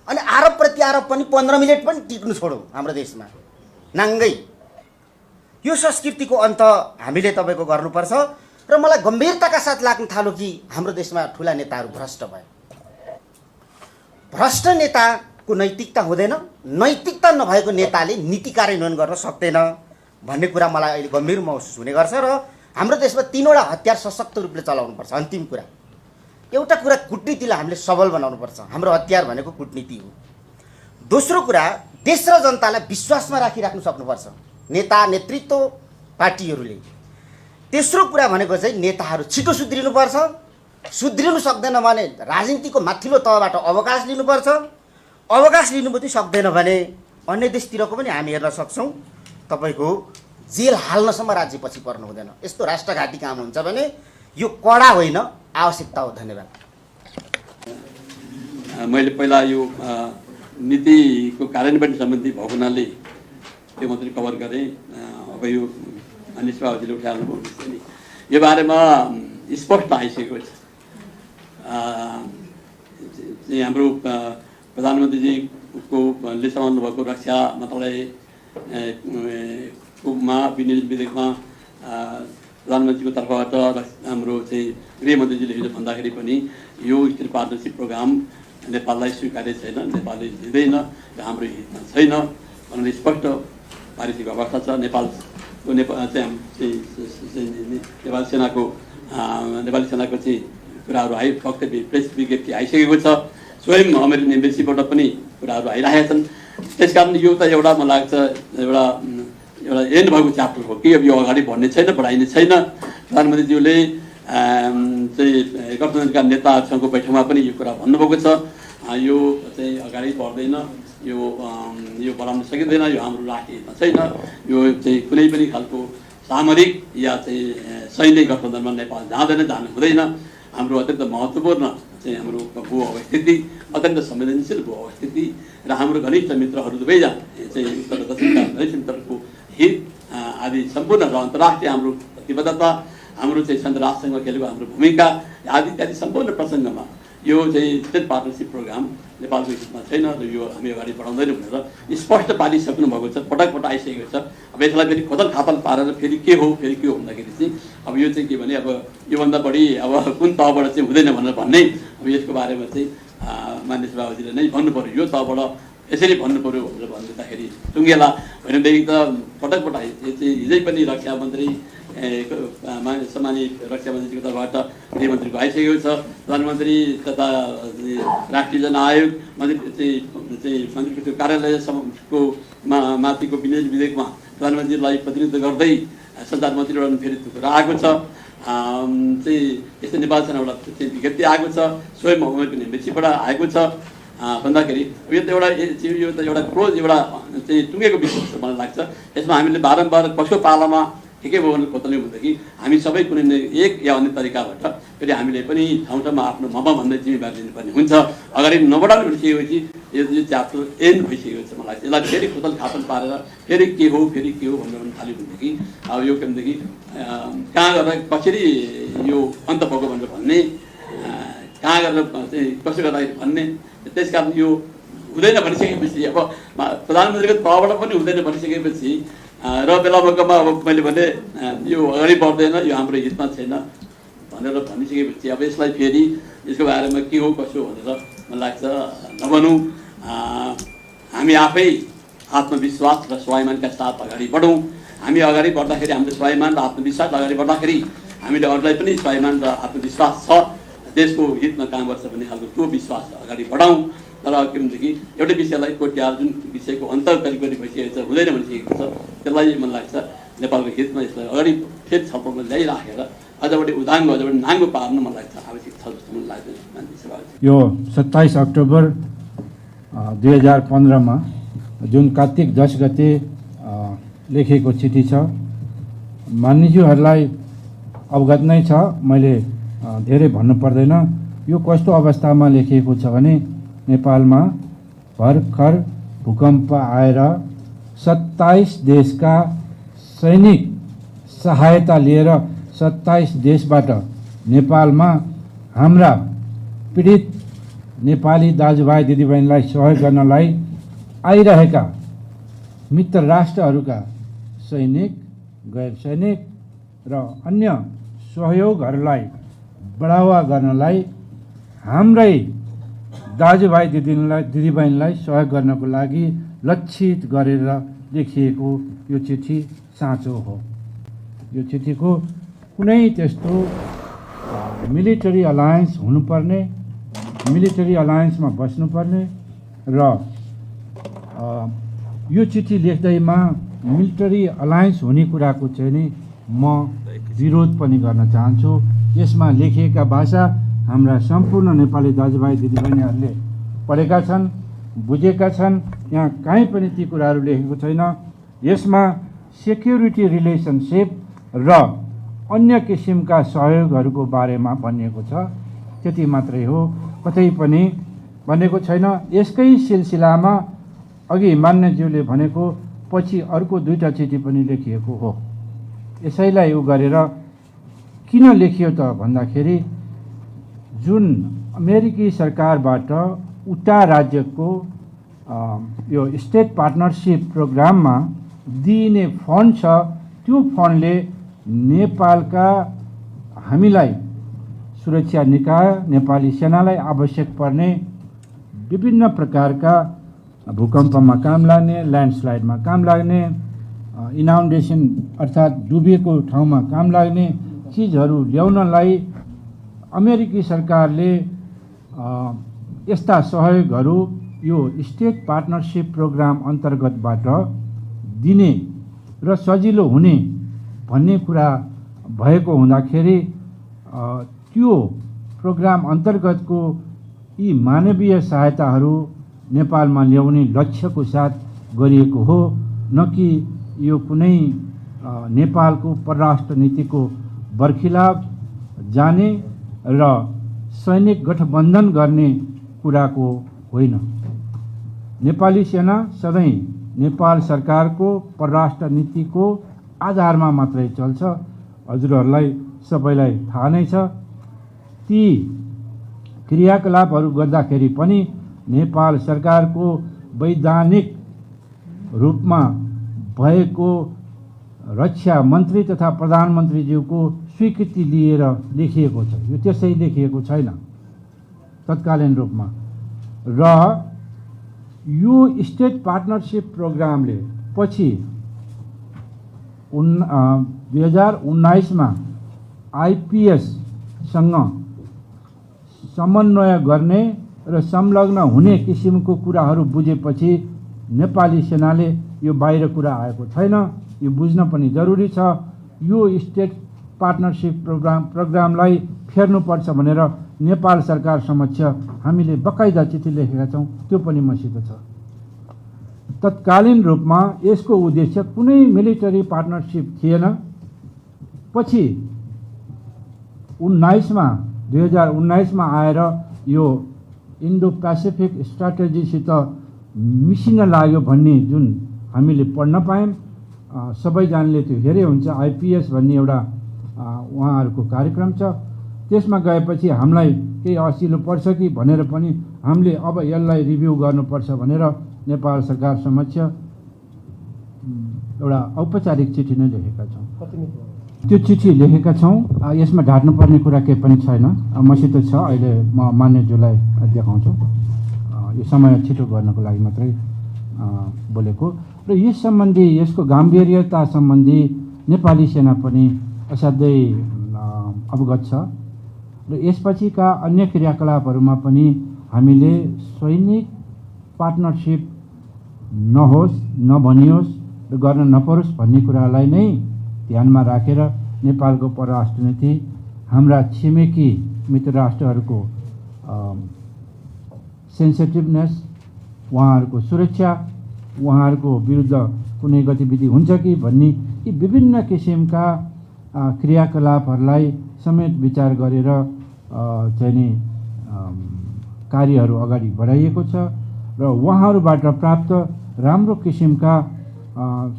अनि आरोप प्रत्यारोप पनि 15 मिनट पनि टिक्नु छोडौँ हाम्रो देशमा नाङ्गै। यो संस्कृतिको अन्त हामीले तपाईँको गर्नुपर्छ। र मलाई गम्भीरताका साथ लाग्न थाल्यो कि हाम्रो देशमा ठुला नेताहरू भ्रष्ट भए। भ्रष्ट नेताको नैतिकता हुँदैन, नैतिकता नभएको नेताले नीति कार्यान्वयन गर्न सक्दैन भन्ने कुरा मलाई अहिले गम्भीर महसुस हुने गर्छ। र हाम्रो देशमा 3वटा हतियार सशक्त रूपले चलाउनुपर्छ। अन्तिम कुरा, एउटा कुरा कुटनीतिलाई हामीले सबल बनाउनुपर्छ, हाम्रो हतियार भनेको कुटनीति हो। दोस्रो कुरा, देश र जनतालाई विश्वासमा राखिराख्नु सक्नुपर्छ नेता नेतृत्व पार्टीहरूले। तेस्रो कुरा भनेको चाहिँ नेताहरू छिटो सुध्रिनुपर्छ। सुध्रिनु सक्दैन भने राजनीतिको माथिल्लो तहबाट अवकाश लिनुपर्छ। अवकाश लिनु पनि सक्दैन भने अन्य देशतिरको पनि हामी हेर्न सक्छौँ, तपाईँको जेल हाल्नसम्म राज्य पछि पर्नु हुँदैन। यस्तो राष्ट्रघाती काम हुन्छ भने यो कडा होइन, आवश्यकता हो। धन्यवाद। मैले पहिला यो नीतिको कार्यान्वयन सम्बन्धी भएको हुनाले त्यो मात्रै कभर गरेँ। अब यो मानिस बाबुजीले उठाइहाल्नुभयो नि, यो बारेमा स्पष्ट आइसकेको छ। हाम्रो प्रधानमन्त्रीजीले सम्हाल्नु भएको रक्षा मन्त्रालयमा विधेयकमा प्रधानमन्त्रीको तर्फबाट हाम्रो चाहिँ गृहमन्त्रीजीले हिजो भन्दाखेरि पनि यो स्टेट पार्टनरसिप प्रोग्राम नेपाललाई स्वीकार्य छैन, नेपालले लिँदैन, हाम्रो हितमा छैन भनेर स्पष्ट पारिसकेको अवस्था छ। नेपाली सेनाको चाहिँ कुराहरू वक्तव्य प्रेस विज्ञप्ति आइसकेको छ। स्वयं अमेरिकन एम्बेसीबाट पनि कुराहरू आइरहेका छन्। त्यस कारण यो त एउटा मलाई लाग्छ एउटा एन्ड भएको च्याप्टर हो कि अब यो अगाडि बढ्ने छैन, बढाइने छैन। प्रधानमन्त्रीज्यूले चाहिँ गठबन्धनका नेताहरूसँगको बैठकमा पनि यो कुरा भन्नुभएको छ, यो चाहिँ अगाडि बढ्दैन, यो बढाउन सकिँदैन, यो हाम्रो राष्ट्रिय हितमा छैन, यो चाहिँ कुनै पनि खालको सामरिक या चाहिँ सैन्य गठबन्धनमा नेपाल जाँदैन, जानु हुँदैन। हाम्रो अत्यन्त महत्त्वपूर्ण चाहिँ हाम्रो भू अवस्थिति, अत्यन्त संवेदनशील भू अवस्थिति र हाम्रो घनिष्ठ मित्रहरू दुवैजना चाहिँ उत्तर दक्षिणका घनिष्ठ मित्रहरूको हित आदि सम्पूर्ण र अन्तर्राष्ट्रिय हाम्रो प्रतिबद्धता, हाम्रो चाहिँ संयुक्त राष्ट्रसँग खेलेको हाम्रो भूमिका आदि इत्यादि सम्पूर्ण प्रसङ्गमा यो चाहिँ स्टेट पार्टनरसिप प्रोग्राम नेपालको हितमा छैन र यो हामी अगाडि बढाउँदैनौँ भनेर स्पष्ट पारिसक्नु भएको छ, पटक पटक आइसकेको छ। अब यसलाई फेरि खोतल खातल पारेर फेरि के हो भन्दाखेरि चाहिँ अब यो चाहिँ के भने अब योभन्दा बढी अब कुन तहबाट चाहिँ हुँदैन भनेर भन्ने, अब यसको बारेमा चाहिँ मानिस बाबुजीले नै भन्नु पऱ्यो, यो तहबाट यसरी भन्नु पऱ्यो भनेर भनिदिँदाखेरि टुङ्गेला भनेदेखि त पटक पटक हिजै पनि रक्षा मन्त्री सम्मानित रक्षा मन्त्रीको तर्फबाट गृहमन्त्रीको आइसकेको छ। प्रधानमन्त्री तथा राष्ट्रिय जनआयोग मन्त्रीको कार्यालयको माथिको विधेयकमा प्रधानमन्त्रीलाई प्रतिनिधित्व गर्दै सञ्चार मन्त्रीबाट फेरि कुरा आएको छ। चाहिँ यस्तै नेपाल सेनाबाट चाहिँ विज्ञप्ति आएको छ, स्वयं अमेरिकन एम्बेसीबाट आएको छ। भन्दाखेरि यो त एउटा क्लोज एउटा चाहिँ टुङ्गेको विषय जस्तो मलाई लाग्छ। यसमा हामीले बारम्बार पशुपालनमा ठिकै भयो भने खोज्ने भनेदेखि हामी सबै कुनै न एक या अन्य तरिकाबाट फेरि हामीले पनि ठाउँ ठाउँमा आफ्नो ममा भन्ने जिम्मेवारी लिनुपर्ने हुन्छ। अगाडि नबढाउने भइसकेपछि यो च्याप्टर एन्ड भइसकेको छ। मलाई यसलाई फेरि खोतल खातल पारेर फेरि के हो भनेर थाल्यो भनेदेखि अब यो के भनेदेखि कहाँ गरेर कसरी यो अन्त भएको भनेर भन्ने, कहाँ गरेर चाहिँ कसो गर्दाखेरि भन्ने, त्यस कारण यो हुँदैन भनिसकेपछि अब प्रधानमन्त्रीको तहबाट पनि हुँदैन भनिसकेपछि र बेला मौकामा अब मैले भने यो अगाडि बढ्दैन, यो हाम्रो हितमा छैन भनेर भनिसकेपछि अब यसलाई फेरि यसको बारेमा के हो कसो भनेर मलाई लाग्छ नभनौँ। हामी आफै आत्मविश्वास र स्वाभिमानका साथ अगाडि बढौँ। हामी अगाडि बढ्दाखेरि हाम्रो स्वाभिमान र आत्मविश्वास अगाडि बढ्दाखेरि हामीले अरूलाई पनि स्वाभिमान र आत्मविश्वास छ, देशको हितमा काम गर्छ भन्ने खालको त्यो विश्वास अगाडि बढाउँ। तर के भनेदेखि एउटै विषयलाई कोट्याएर जुन विषयको अन्तर करिब भइसकेको छ, हुँदैन भनिसकेको छ, त्यसलाई मलाई लाग्छ नेपालको हितमा यसलाई अगाडि फेरि छलफलमा ल्याइराखेर अझ बढी उदाङ्गो अझ बढी नाङ्गो पार्नु मलाई लाग्छ आवश्यक छ जस्तो मलाई लाग्दैन। यो 27 अक्टोबर 2015मा जुन कार्तिक 10 गते लेखेको चिठी छ, मान्यज्यूहरूलाई अवगत नै छ, मैले धेरै भन्नु पर्दैन। यो कस्तो अवस्थामा लेखिएको छ भने नेपालमा भर्खर भूकम्प आएर 27 देशका सैनिक सहायता लिएर 27 देशबाट नेपालमा हाम्रा पीडित नेपाली दाजुभाइ दिदीबहिनीलाई सहयोग गर्नलाई आइरहेका मित्र राष्ट्रहरूका सैनिक, गैर सैनिक र अन्य सहयोगहरूलाई बढावा गर्नलाई हाम्रै दाजुभाइ दिदीबहिनीलाई सहयोग गर्नको लागि लक्षित गरेर लेखिएको यो चिठी साँचो हो। यो चिठीको कुनै त्यस्तो मिलिटरी अलायन्स हुनुपर्ने, मिलिटरी अलायन्समा बस्नुपर्ने र यो चिठी लेख्दैमा मिलिटरी अलायन्स हुने कुराको चाहिँ नि म विरोध पनि गर्न चाहन्छु। यसमा लेखिएका भाषा हाम्रा सम्पूर्ण नेपाली दाजुभाइ दिदीबहिनीहरूले पढेका छन्, बुझेका छन्। यहाँ कहीँ पनि ती कुराहरू लेखेको छैन। यसमा सेक्युरिटी रिलेसनसिप र अन्य किसिमका सहयोगहरूको बारेमा भनिएको छ, त्यति मात्रै हो, कतै पनि भनेको छैन। यसकै सिलसिलामा अघि मान्यज्यूले भनेको पछि अर्को 2टा चिठी पनि लेखिएको हो। यसैलाई उ गरेर किन लेखियो त भन्दाखेरि जुन अमेरिकी सरकारबाट उटा राज्यको यो स्टेट पार्टनरसिप प्रोग्राममा दिइने फन्ड छ, त्यो फन्डले नेपालका हामीलाई सुरक्षा निकाय नेपाली सेनालाई आवश्यक पर्ने विभिन्न प्रकारका भूकम्पमा काम लाग्ने, ल्यान्डस्लाइडमा काम लाग्ने, इनाउन्डेसन अर्थात् डुबेको ठाउँमा काम लाग्ने चिजहरू ल्याउनलाई अमेरिकी सरकारले यस्ता सहयोगहरू यो स्टेट पार्टनरसिप प्रोग्राम अन्तर्गतबाट दिने र सजिलो हुने भन्ने कुरा भएको हुँदाखेरि त्यो प्रोग्राम अन्तर्गतको यी मानवीय सहायताहरू नेपालमा ल्याउने लक्ष्यको साथ गरिएको हो, न कि यो कुनै नेपालको परराष्ट्र नीतिको बर्खिलाफ जाने र सैनिक गठबन्धन गर्ने कुराको होइन। नेपाली सेना सधैँ नेपाल सरकारको परराष्ट्र नीतिको आधारमा मात्रै चल्छ। हजुरहरूलाई सबैलाई थाहा नै छ। ती क्रियाकलापहरू गर्दाखेरि पनि नेपाल सरकारको वैधानिक रूपमा भएको रक्षा मन्त्री तथा प्रधानमन्त्रीज्यूको स्वीकृति लिएर लेखिएको छ। यो त्यसै लेखिएको छैन तत्कालीन रूपमा। र यो स्टेट पार्टनरसिप प्रोग्रामले पछि 2019मा आइपिएससँग समन्वय गर्ने र संलग्न हुने किसिमको कुराहरू बुझेपछि नेपाली सेनाले यो बाहिर कुरा आएको छैन, यो बुझ्न पनि जरुरी छ। यो स्टेट पार्टनरसिप प्रोग्रामलाई फेर्नुपर्छ भनेर नेपाल सरकार समक्ष हामीले बकाइदा चिठी लेखेका छौँ, त्यो पनि मसित छ। तत्कालीन रूपमा यसको उद्देश्य कुनै मिलिटरी पार्टनरसिप थिएन। पछि 2019 मा आएर यो इन्डो पेसिफिक स्ट्राटेजीसित मिसिन लाग्यो भन्ने जुन हामीले पढ्न पायौँ। सबैजनाले त्यो हेरे हुन्छ। IPS भन्ने एउटा उहाँहरूको कार्यक्रम छ। त्यसमा गएपछि हामीलाई केही असिलो पर्छ कि भनेर पनि हामीले अब यसलाई रिभ्यू गर्नुपर्छ भनेर नेपाल सरकार समक्ष एउटा औपचारिक चिठी नै लेखेका छौँ। त्यो चिठी लेखेका छौँ। यसमा ढाट्नुपर्ने कुरा केही पनि छैन। मसित छ। अहिले म मान्यज्यूलाई देखाउँछु। यो समय छिटो गर्नको लागि मात्रै बोलेको र यस सम्बन्धी यसको गाम्भीर्यता सम्बन्धी नेपाली सेना पनि असाध्यै अवगत छ र यसपछिका अन्य क्रियाकलापहरूमा पनि हामीले सैनिक पार्टनरसिप नहोस्, नभनियोस् र गर्न नपरोस् भन्ने कुरालाई नै ध्यानमा राखेर नेपालको परराष्ट्र नीति हाम्रा छिमेकी मित्र राष्ट्रहरूको सेन्सिटिभनेस, उहाँहरूको सुरक्षा, उहाँहरूको विरुद्ध कुनै गतिविधि हुन्छ कि भन्ने यी विभिन्न किसिमका क्रियाकलापहरूलाई समेत विचार गरेर चाहिँ नि कार्यहरू अगाडि बढाइएको छ र उहाँहरूबाट प्राप्त राम्रो किसिमका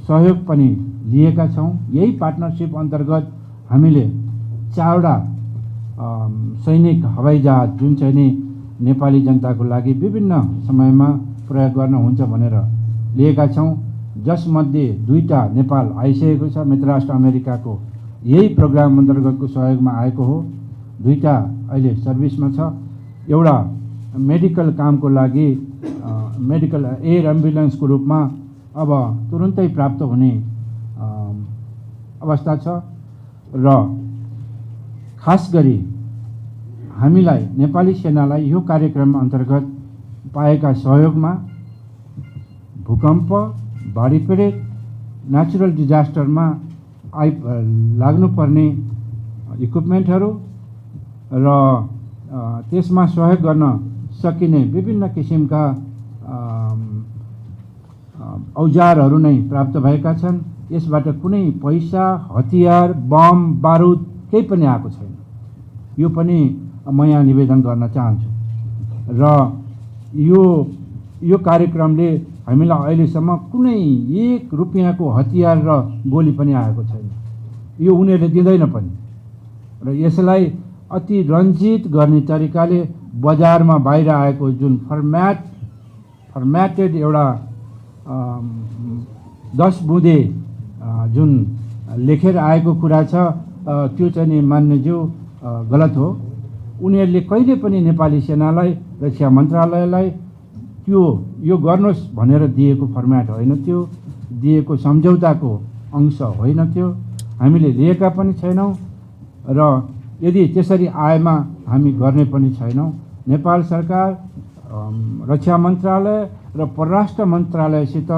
सहयोग पनि लिएका छौँ। यही पार्टनरसिप अन्तर्गत हामीले 4वटा सैनिक हवाईजहाज जुन चाहिँ नि नेपाली जनताको लागि विभिन्न समयमा प्रयोग गर्न हुन्छ भनेर लिएका छौँ, जसमध्ये 2टा नेपाल आइसकेको छ। मित्रराष्ट्र अमेरिकाको यही प्रोग्राम अन्तर्गतको सहयोगमा आएको हो। 2टा अहिले सर्भिसमा छ। एउटा मेडिकल कामको लागि मेडिकल एयर एम्बुलेन्सको रूपमा अब तुरुन्तै प्राप्त हुने अवस्था छ र खास गरी हामीलाई नेपाली सेनालाई यो कार्यक्रम अन्तर्गत पाएका सहयोगमा भूकम्प, बाढी पीडित, नेचुरल डिजास्टरमा लाग्नुपर्ने इक्विपमेन्टहरू र त्यसमा सहयोग गर्न सकिने विभिन्न किसिमका औजारहरू नै प्राप्त भएका छन्। यसबाट कुनै पैसा, हतियार, बम, बारुद केही पनि आएको छैन। यो पनि म यहाँ निवेदन गर्न चाहन्छु र यो कार्यक्रमले हामीलाई अहिलेसम्म कुनै 1 रुपियाँको हतियार र गोली पनि आएको छैन। यो उनीहरूले दिँदैन पनि र यसलाई अति रञ्जित गर्ने तरिकाले बजारमा बाहिर आएको जुन फर्म्याटेड एउटा 10 बुँदे जुन लेखेर आएको कुरा छ त्यो चाहिँ नि मान्यज्यू गलत हो। उनीहरूले कहिले पनि नेपाली सेनालाई, रक्षा मन्त्रालयलाई यो गर्नुहोस् भनेर दिएको फर्म्याट होइन, त्यो दिएको सम्झौताको अंश होइन। त्यो हामीले लिएका पनि छैनौँ र यदि त्यसरी आएमा हामी गर्ने पनि छैनौँ। नेपाल सरकार, रक्षा मन्त्रालय र परराष्ट्र मन्त्रालयसित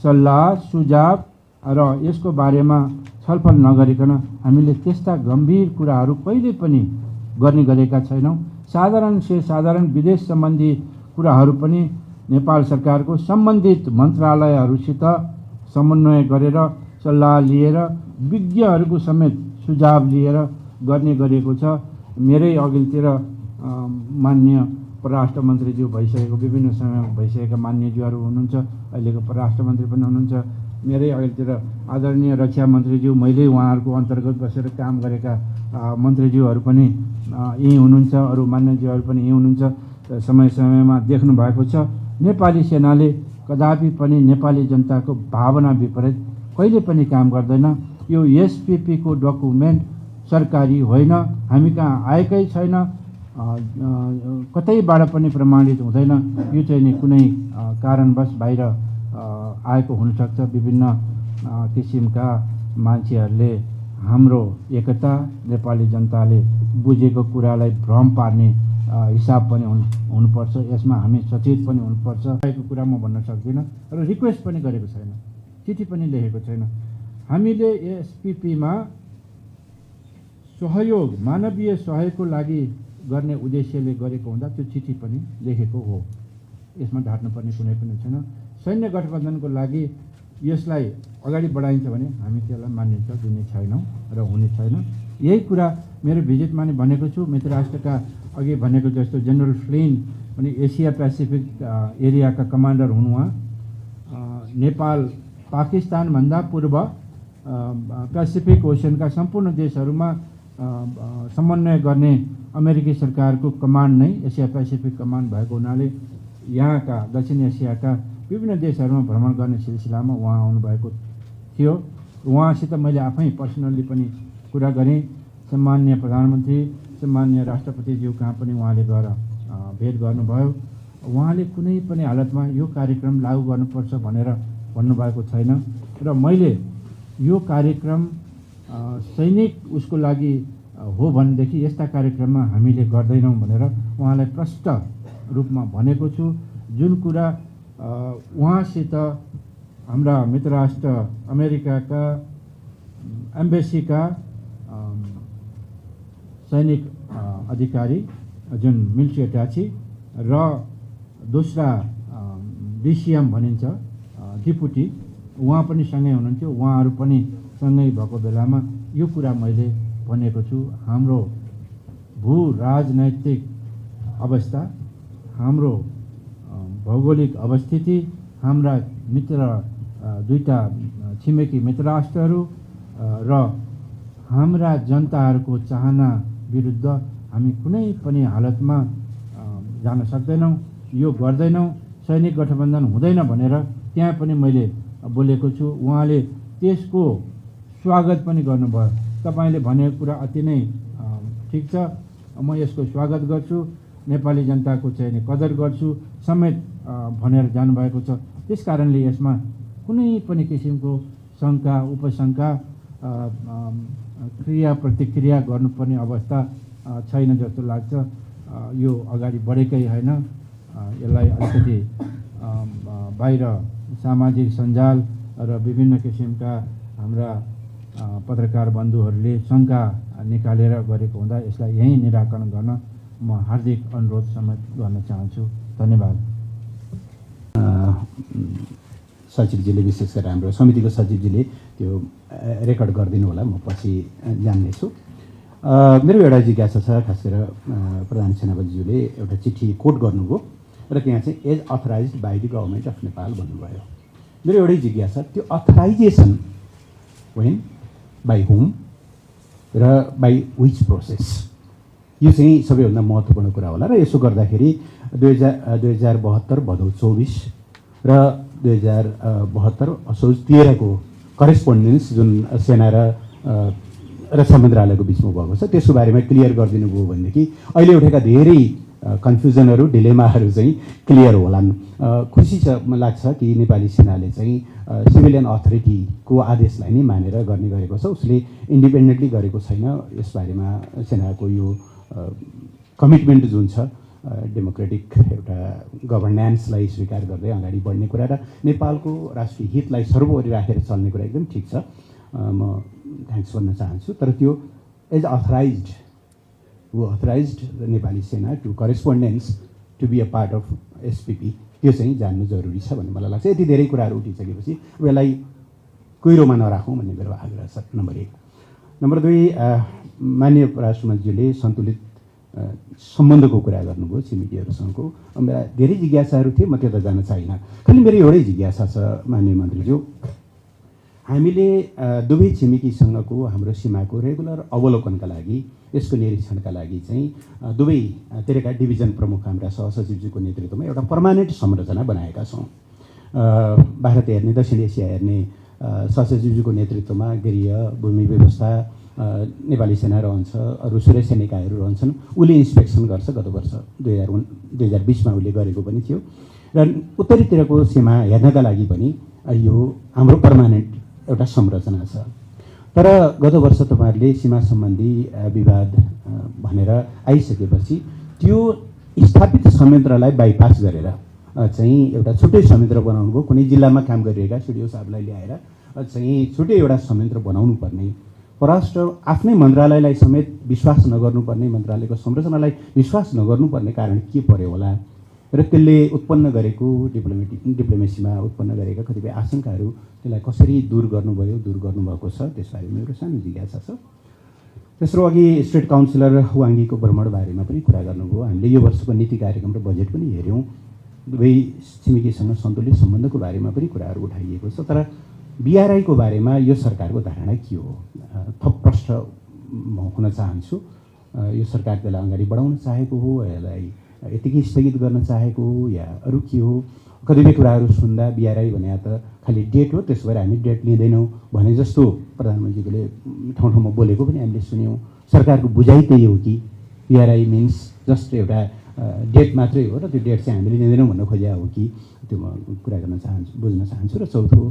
सल्लाह सुझाव र यसको बारेमा छलफल नगरिकन हामीले त्यस्ता गम्भीर कुराहरू कहिले पनि गर्ने गरेका छैनौँ। साधारण विदेश सम्बन्धी कुराहरू पनि नेपाल सरकारको सम्बन्धित मन्त्रालयहरूसित समन्वय गरेर सल्लाह लिएर विज्ञहरूको समेत सुझाव लिएर गर्ने गरिएको छ। मेरै अघिल्तिर मान्य परराष्ट्र मन्त्रीज्यू भइसकेको, विभिन्न समयमा भइसकेका मान्यज्यूहरू हुनुहुन्छ, अहिलेको परराष्ट्र मन्त्री पनि हुनुहुन्छ। मेरै अघिल्तिर आदरणीय रक्षा मन्त्रीज्यू, मैले उहाँहरूको अन्तर्गत बसेर काम गरेका मन्त्रीज्यूहरू पनि यहीँ हुनुहुन्छ, अरू मान्यज्यूहरू पनि यहीँ हुनुहुन्छ। समय समयमा देख्नु भएको छ नेपाली सेनाले कदापि पनि नेपाली जनताको भावना विपरीत कहिले पनि काम गर्दैन। यो SPP को डकुमेन्ट सरकारी होइन, हामी कहाँ आएकै छैन, कतैबाट पनि प्रमाणित हुँदैन। यो चाहिँ नि कुनै कारणवश बाहिर आएको हुनसक्छ। विभिन्न किसिमका मान्छेहरूले हाम्रो एकता, नेपाली जनताले बुझेको कुरालाई भ्रम पार्ने हिसाब पनि हुनुपर्छ। यसमा हामी सचेत पनि हुनुपर्छ। भएको कुरा म भन्न सक्दिनँ र रिक्वेस्ट पनि गरेको छैन, चिठी पनि लेखेको छैन। हामीले SPP मा सहयोग मानवीय सहयोगको लागि गर्ने उद्देश्यले गरेको हुँदा त्यो चिठी पनि लेखेको हो। यसमा ढाट्नुपर्ने कुनै पनि छैन। सैन्य गठबन्धनको लागि यसलाई अगाडि बढाइन्छ भने हामी त्यसलाई मान्यता दिने छैनौँ र हुने छैन। यही कुरा मेरो भिजिटमा नै भनेको छु। मित्र राष्ट्रका अघि भनेको जस्तो जेनरल फ्लिन पनि एसिया पेसिफिक एरियाका कमान्डर हुन् उहाँ। नेपाल पाकिस्तानभन्दा पूर्व पेसिफिक ओसनका सम्पूर्ण देशहरूमा समन्वय गर्ने अमेरिकी सरकारको कमान्ड नै एसिया पेसिफिक कमान्ड भएको हुनाले यहाँका दक्षिण एसियाका विभिन्न देशहरूमा भ्रमण गर्ने सिलसिलामा उहाँ आउनुभएको थियो। उहाँसित मैले आफै पर्सनल्ली पनि कुरा गरेँ। सम्माननीय प्रधानमन्त्री सम्माननीय राष्ट्रपतिज्यू कहाँ पनि उहाँले गएर भेट गर्नुभयो। उहाँले कुनै पनि हालतमा यो कार्यक्रम लागू गर्नुपर्छ भनेर भन्नुभएको छैन र मैले यो कार्यक्रम सैनिक उसको लागि हो भनेदेखि यस्ता कार्यक्रममा हामीले गर्दैनौँ भनेर उहाँलाई प्रष्ट रूपमा भनेको छु। जुन कुरा उहाँसित हाम्रा मित्र राष्ट्र अमेरिकाका एम्बेसीका सैनिक अधिकारी जुन मिलिट्री अट्याची र दोस्रा डिसिएम भनिन्छ डिपुटी उहाँ पनि सँगै हुनुहुन्थ्यो। उहाँहरू पनि सँगै भएको बेलामा यो कुरा मैले भनेको छु। हाम्रो भू राजनैतिक अवस्था, हाम्रो भौगोलिक अवस्थिति, हाम्रा मित्र दुईटा छिमेकी मित्र राष्ट्रहरू र हाम्रा जनताहरूको चाहना विरुद्ध हामी कुनै पनि हालतमा जान सक्दैनौँ, यो गर्दैनौँ। सैनिक गठबन्धन हुँदैन भनेर त्यहाँ पनि मैले बोलेको छु। उहाँले त्यसको स्वागत पनि गर्नुभयो। तपाईँले भनेको कुरा अति नै ठिक छ, म यसको स्वागत गर्छु, नेपाली जनताको चाहिँ कदर गर्छु समेत भनेर जानुभएको छ। त्यस कारणले यसमा कुनै पनि किसिमको शङ्का उपशङ्का क्रिया प्रतिक्रिया गर्नुपर्ने अवस्था छैन जस्तो लाग्छ। यो अगाडि बढेकै होइन। यसलाई अलिकति बाहिर सामाजिक सञ्जाल र विभिन्न किसिमका हाम्रा पत्रकार बन्धुहरूले शङ्का निकालेर गरेको हुँदा यसलाई यहीँ निराकरण गर्न म हार्दिक अनुरोध समेत गर्न चाहन्छु। धन्यवाद। सचिवजीले विशेष गरेर हाम्रो समितिको सचिवजीले त्यो रेकर्ड गरिदिनु होला, म पछि जान्नेछु। मेरो एउटा जिज्ञासा छ, खास गरेर प्रधान सेनापतिज्यूले एउटा चिठी कोट गर्नुभयो र त्यहाँ चाहिँ as authorized by the government of Nepal भन्नुभयो। मेरो एउटै जिज्ञासा, त्यो अथराइजेसन वेन बाई हुम र बाई विच प्रोसेस, यो चाहिँ सबैभन्दा महत्त्वपूर्ण कुरा होला। र यसो गर्दाखेरि 2072 भदौ 24 र 2072 असोज 13 को करेस्पोन्डेन्स जुन सेना र रक्षा मन्त्रालयको बिचमा भएको छ त्यसको बारेमा क्लियर गरिदिनु भयो भनेदेखि अहिले उठेका धेरै कन्फ्युजनहरू डिलेमाहरू चाहिँ क्लियर होलान्। खुसी छ लाग्छ कि नेपाली सेनाले चाहिँ सिभिलियन अथोरिटीको आदेशलाई नै मानेर गर्ने गरेको छ। उसले इन्डिपेन्डेन्टली गरेको छैन। यसबारेमा सेनाको यो कमिटमेन्ट जुन छ डेमोक्रेटिक एउटा गभर्नेन्सलाई स्वीकार गर्दै अगाडि बढ्ने कुरा र नेपालको राष्ट्रिय हितलाई सर्वोपरि राखेर चल्ने कुरा एकदम ठिक छ। म थ्याङ्क्स भन्न चाहन्छु। तर त्यो एज अथराइज्ड नेपाली सेना to correspondence to be a part of SPP, त्यो चाहिँ जान्नु जरुरी छ भन्ने मलाई लाग्छ। यति धेरै कुराहरू उठिसकेपछि यसलाई कुहिरोमा नराखौँ भन्ने मेरो आग्रह छ। नम्बर 1। नम्बर 2, माननीय राष्ट्रमन्त्रीले सन्तुलित सम्बन्धको कुरा गर्नुभयो छिमेकीहरूसँगको। मेरा धेरै जिज्ञासाहरू थिए, म त्यता जान चाहिनँ। खालि मेरो एउटै जिज्ञासा छ माननीय मन्त्रीज्यू, हामीले दुवै छिमेकीसँगको हाम्रो सीमाको रेगुलर अवलोकनका लागि, यसको निरीक्षणका लागि चाहिँ दुवैतिरका डिभिजन प्रमुख हाम्रा सहसचिवजीको नेतृत्वमा एउटा पर्मानेन्ट संरचना बनाएका छौँ। भारत हेर्ने, दक्षिण एसिया हेर्ने सहसचिवजीको नेतृत्वमा गृह, भूमि व्यवस्था, नेपाली सेना रहन्छ, अरू सुरक्षा निकायहरू रहन्छन्। उसले इन्सपेक्सन गर्छ। गत वर्ष 2020मा उसले गरेको पनि थियो। र उत्तरीतिरको सीमा हेर्नका लागि पनि यो हाम्रो पर्मानेन्ट एउटा संरचना छ। तर गत वर्ष तपाईँहरूले सीमा सम्बन्धी विवाद भनेर आइसकेपछि त्यो स्थापित संयन्त्रलाई बाइपास गरेर चाहिँ एउटा छुट्टै संयन्त्र बनाउनु भयो। कुनै जिल्लामा काम गरिरहेका सिडिओ साहबलाई ल्याएर चाहिँ छुट्टै एउटा संयन्त्र बनाउनु पर्ने परराष्ट्र आफ्नै मन्त्रालयलाई समेत विश्वास नगर्नुपर्ने, मन्त्रालयको संरचनालाई विश्वास नगर्नुपर्ने कारण के पर्यो होला र त्यसले उत्पन्न गरेको डिप्लोमेसीमा उत्पन्न गरेका कतिपय आशंकाहरू त्यसलाई कसरी दूर गर्नुभएको छ त्यसबारेमा एउटा सानो जिज्ञासा छ। तेस्रो, अघि स्टेट काउन्सिलर वाङ्गीको भ्रमण बारेमा पनि कुरा गर्नुभयो। हामीले यो वर्षको नीति कार्यक्रम र बजेट पनि हेऱ्यौँ। दुवै छिमेकीसँग सन्तुलित सम्बन्धको बारेमा पनि कुराहरू उठाइएको छ। तर बिआरआईको बारेमा यो सरकारको धारणा के हो? थप प्रश्न म हुन चाहन्छु। यो सरकार त्यसलाई अगाडि बढाउन चाहेको हो, यसलाई यतिकै स्थगित गर्न चाहेको हो, या अरू के हो? कतिपय कुराहरू सुन्दा बिआरआई भने त खालि डेट हो, त्यसो भएर हामी डेट लिँदैनौँ भने जस्तो प्रधानमन्त्रीले ठाउँ ठाउँमा बोलेको पनि हामीले सुन्यौँ। सरकारको बुझाइ त्यही हो कि बिआरआई मिन्स जस्ट एउटा डेट मात्रै हो र त्यो डेट चाहिँ हामीले लिँदैनौँ भन्न खोजेको हो कि, त्यो म कुरा गर्न चाहन्छु, बुझ्न चाहन्छु। र चौथो,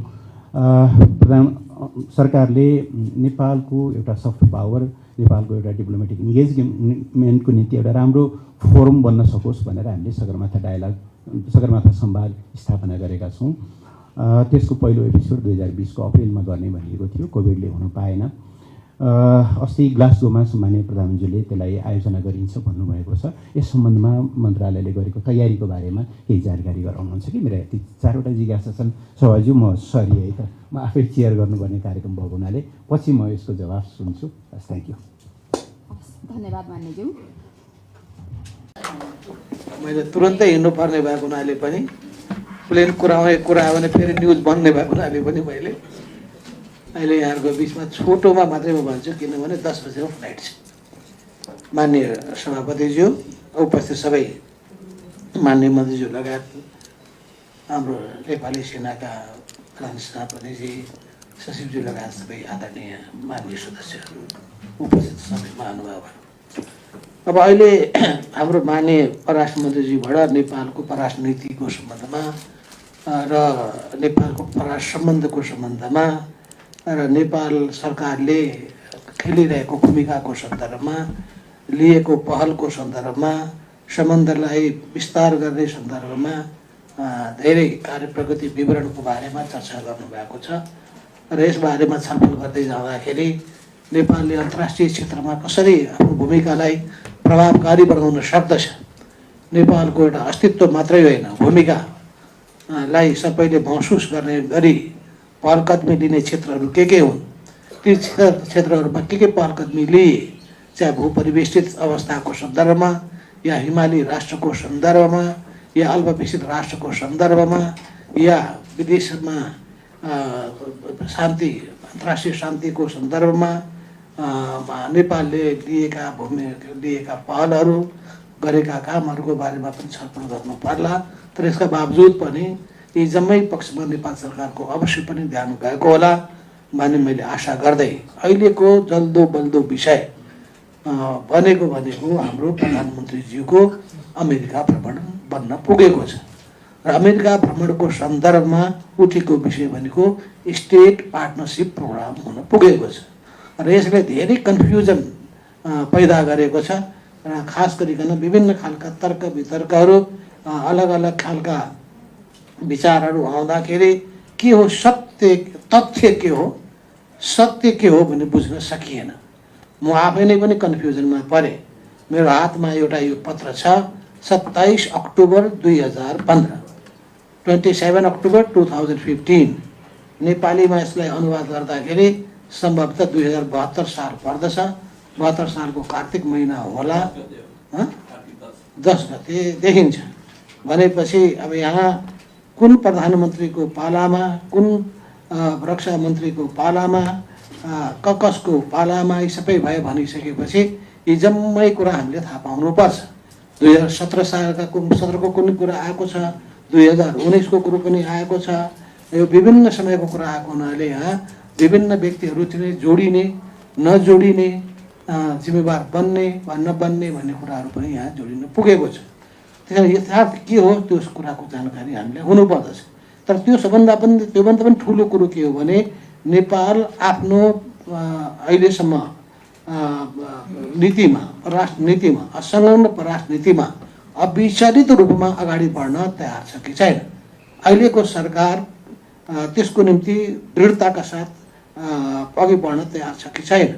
सरकारले नेपालको एउटा सफ्ट पावर, नेपालको एउटा डिप्लोमेटिक इन्गेजमेन्टको निम्ति एउटा राम्रो फोरम बन्न सकोस् भनेर हामीले सगरमाथा संवाद स्थापना गरेका छौँ। त्यसको पहिलो एपिसोड 2020को अप्रिलमा गर्ने भनिएको थियो, कोभिडले हुन पाएन। अस्ति ग्लासगोमा माननीय प्रधानमन्त्रीले त्यसलाई आयोजना गरिन्छ भन्नुभएको छ। यस सम्बन्धमा मन्त्रालयले गरेको तयारीको बारेमा केही जानकारी गराउनुहुन्छ कि? मेरा यति 4वटा जिज्ञासा छन्। सभाज्यू, म सरी है त, म आफै चेयर गर्नुपर्ने कार्यक्रम भएको हुनाले पछि म यसको जवाफ सुन्छु। Thank you. धन्यवाद मान्यज्यू। मैले तुरन्तै हिँड्नुपर्ने भएको हुनाले पनि, प्लेन कुरा आयो भने फेरि न्युज बन्ने भएको हुनाले पनि मैले अहिले यहाँहरूको बिचमा छोटोमा मात्रै म भन्छु, किनभने 10 बजेको फ्लाइट छ। माननीय सभापतिज्यू, उपस्थित सबै माननीय मन्त्रीज्यू लगायत हाम्रो नेपाली सेनाका प्रधान सेनापतिजी, सचिवज्यू लगायत सबै आदरणीय माननीय सदस्यहरू, उपस्थित सबै महानुभावहरू। अब अहिले हाम्रो माननीय परराष्ट्र मन्त्रीज्यूबाट नेपालको परराष्ट्र नीतिको सम्बन्धमा र नेपालको परराष्ट्र सम्बन्धको सम्बन्धमा र नेपाल सरकारले खेलिरहेको भूमिकाको सन्दर्भमा, लिएको पहलको सन्दर्भमा, सम्बन्धलाई विस्तार गर्ने सन्दर्भमा धेरै कार्य प्रगति विवरणको बारेमा चर्चा गर्नुभएको छ। र यसबारेमा छलफल गर्दै जाँदाखेरि नेपालले अन्तर्राष्ट्रिय क्षेत्रमा कसरी आफ्नो भूमिकालाई प्रभावकारी बनाउन सक्दछ, नेपालको एउटा अस्तित्व मात्रै होइन, भूमिकालाई सबैले महसुस गर्ने गरी पहलकदमी लिने क्षेत्रहरू के हुन्, ती क्षेत्रहरूमा के पहलकदमी लिए, चाहे भूपरिवेष्टित अवस्थाको सन्दर्भमा या हिमाली राष्ट्रको सन्दर्भमा या अल्पविकसित राष्ट्रको सन्दर्भमा या विदेशमा शान्ति, अन्तर्राष्ट्रिय शान्तिको सन्दर्भमा नेपालले लिएका पहलहरू, गरेका कामहरूको बारेमा पनि छलफल गर्नु पर्ला। तर यसका बावजुद पनि यी जम्मै पक्षमा नेपाल सरकारको अवश्य पनि ध्यान गएको होला भन्ने मैले आशा गर्दै, अहिलेको जल्दो बल्दो विषय भनेको हाम्रो प्रधानमन्त्रीज्यूको अमेरिका भ्रमण बन्न पुगेको छ। र अमेरिका भ्रमणको सन्दर्भमा उठेको विषय भनेको स्टेट पार्टनरसिप प्रोग्राम हुन पुगेको छ। र यसले धेरै कन्फ्युजन पैदा गरेको छ र खास गरिकन विभिन्न खालका तर्क वितर्कहरू, अलग अलग खालका विचारहरू आउँदाखेरि के हो तथ्य के हो भन्ने बुझ्न सकिएन। म आफै नै पनि कन्फ्युजनमा परेँ। मेरो हातमा एउटा यो पत्र छ, 27 अक्टोबर 2015, 27 अक्टोबर 2015। नेपालीमा यसलाई अनुवाद गर्दाखेरि सम्भवतः 2072 साल पर्दछ। 72 सालको कार्तिक महिना होला, 10 गते देखिन्छ। भनेपछि अब यहाँ कुन प्रधानमन्त्रीको पालामा, कुन रक्षा मन्त्रीको पालामा, कसको पालामा यी सबै भयो भनिसकेपछि यी जम्मै कुरा हामीले थाहा पाउनुपर्छ। 2017 को कुनै कुरा आएको छ, 2019 को कुरो पनि आएको छ। यो विभिन्न समयको कुरा आएको हुनाले यहाँ विभिन्न व्यक्तिहरूतिर जोडिने नजोडिने, जिम्मेवार बन्ने वा नबन्ने भन्ने कुराहरू पनि यहाँ जोडिन पुगेको छ। त्यसैले यथार्थ के हो त्यो कुराको जानकारी हामीले हुनुपर्दछ। तर त्योभन्दा पनि ठुलो कुरो के हो भने नेपाल आफ्नो अहिलेसम्म नीतिमा, परराष्ट्र नीतिमा, असंलग्न परराष्ट्र नीतिमा अविचलित रूपमा अगाडि बढ्न तयार छ कि छैन। अहिलेको सरकार त्यसको निम्ति दृढताका साथ अघि बढ्न तयार छ कि छैन,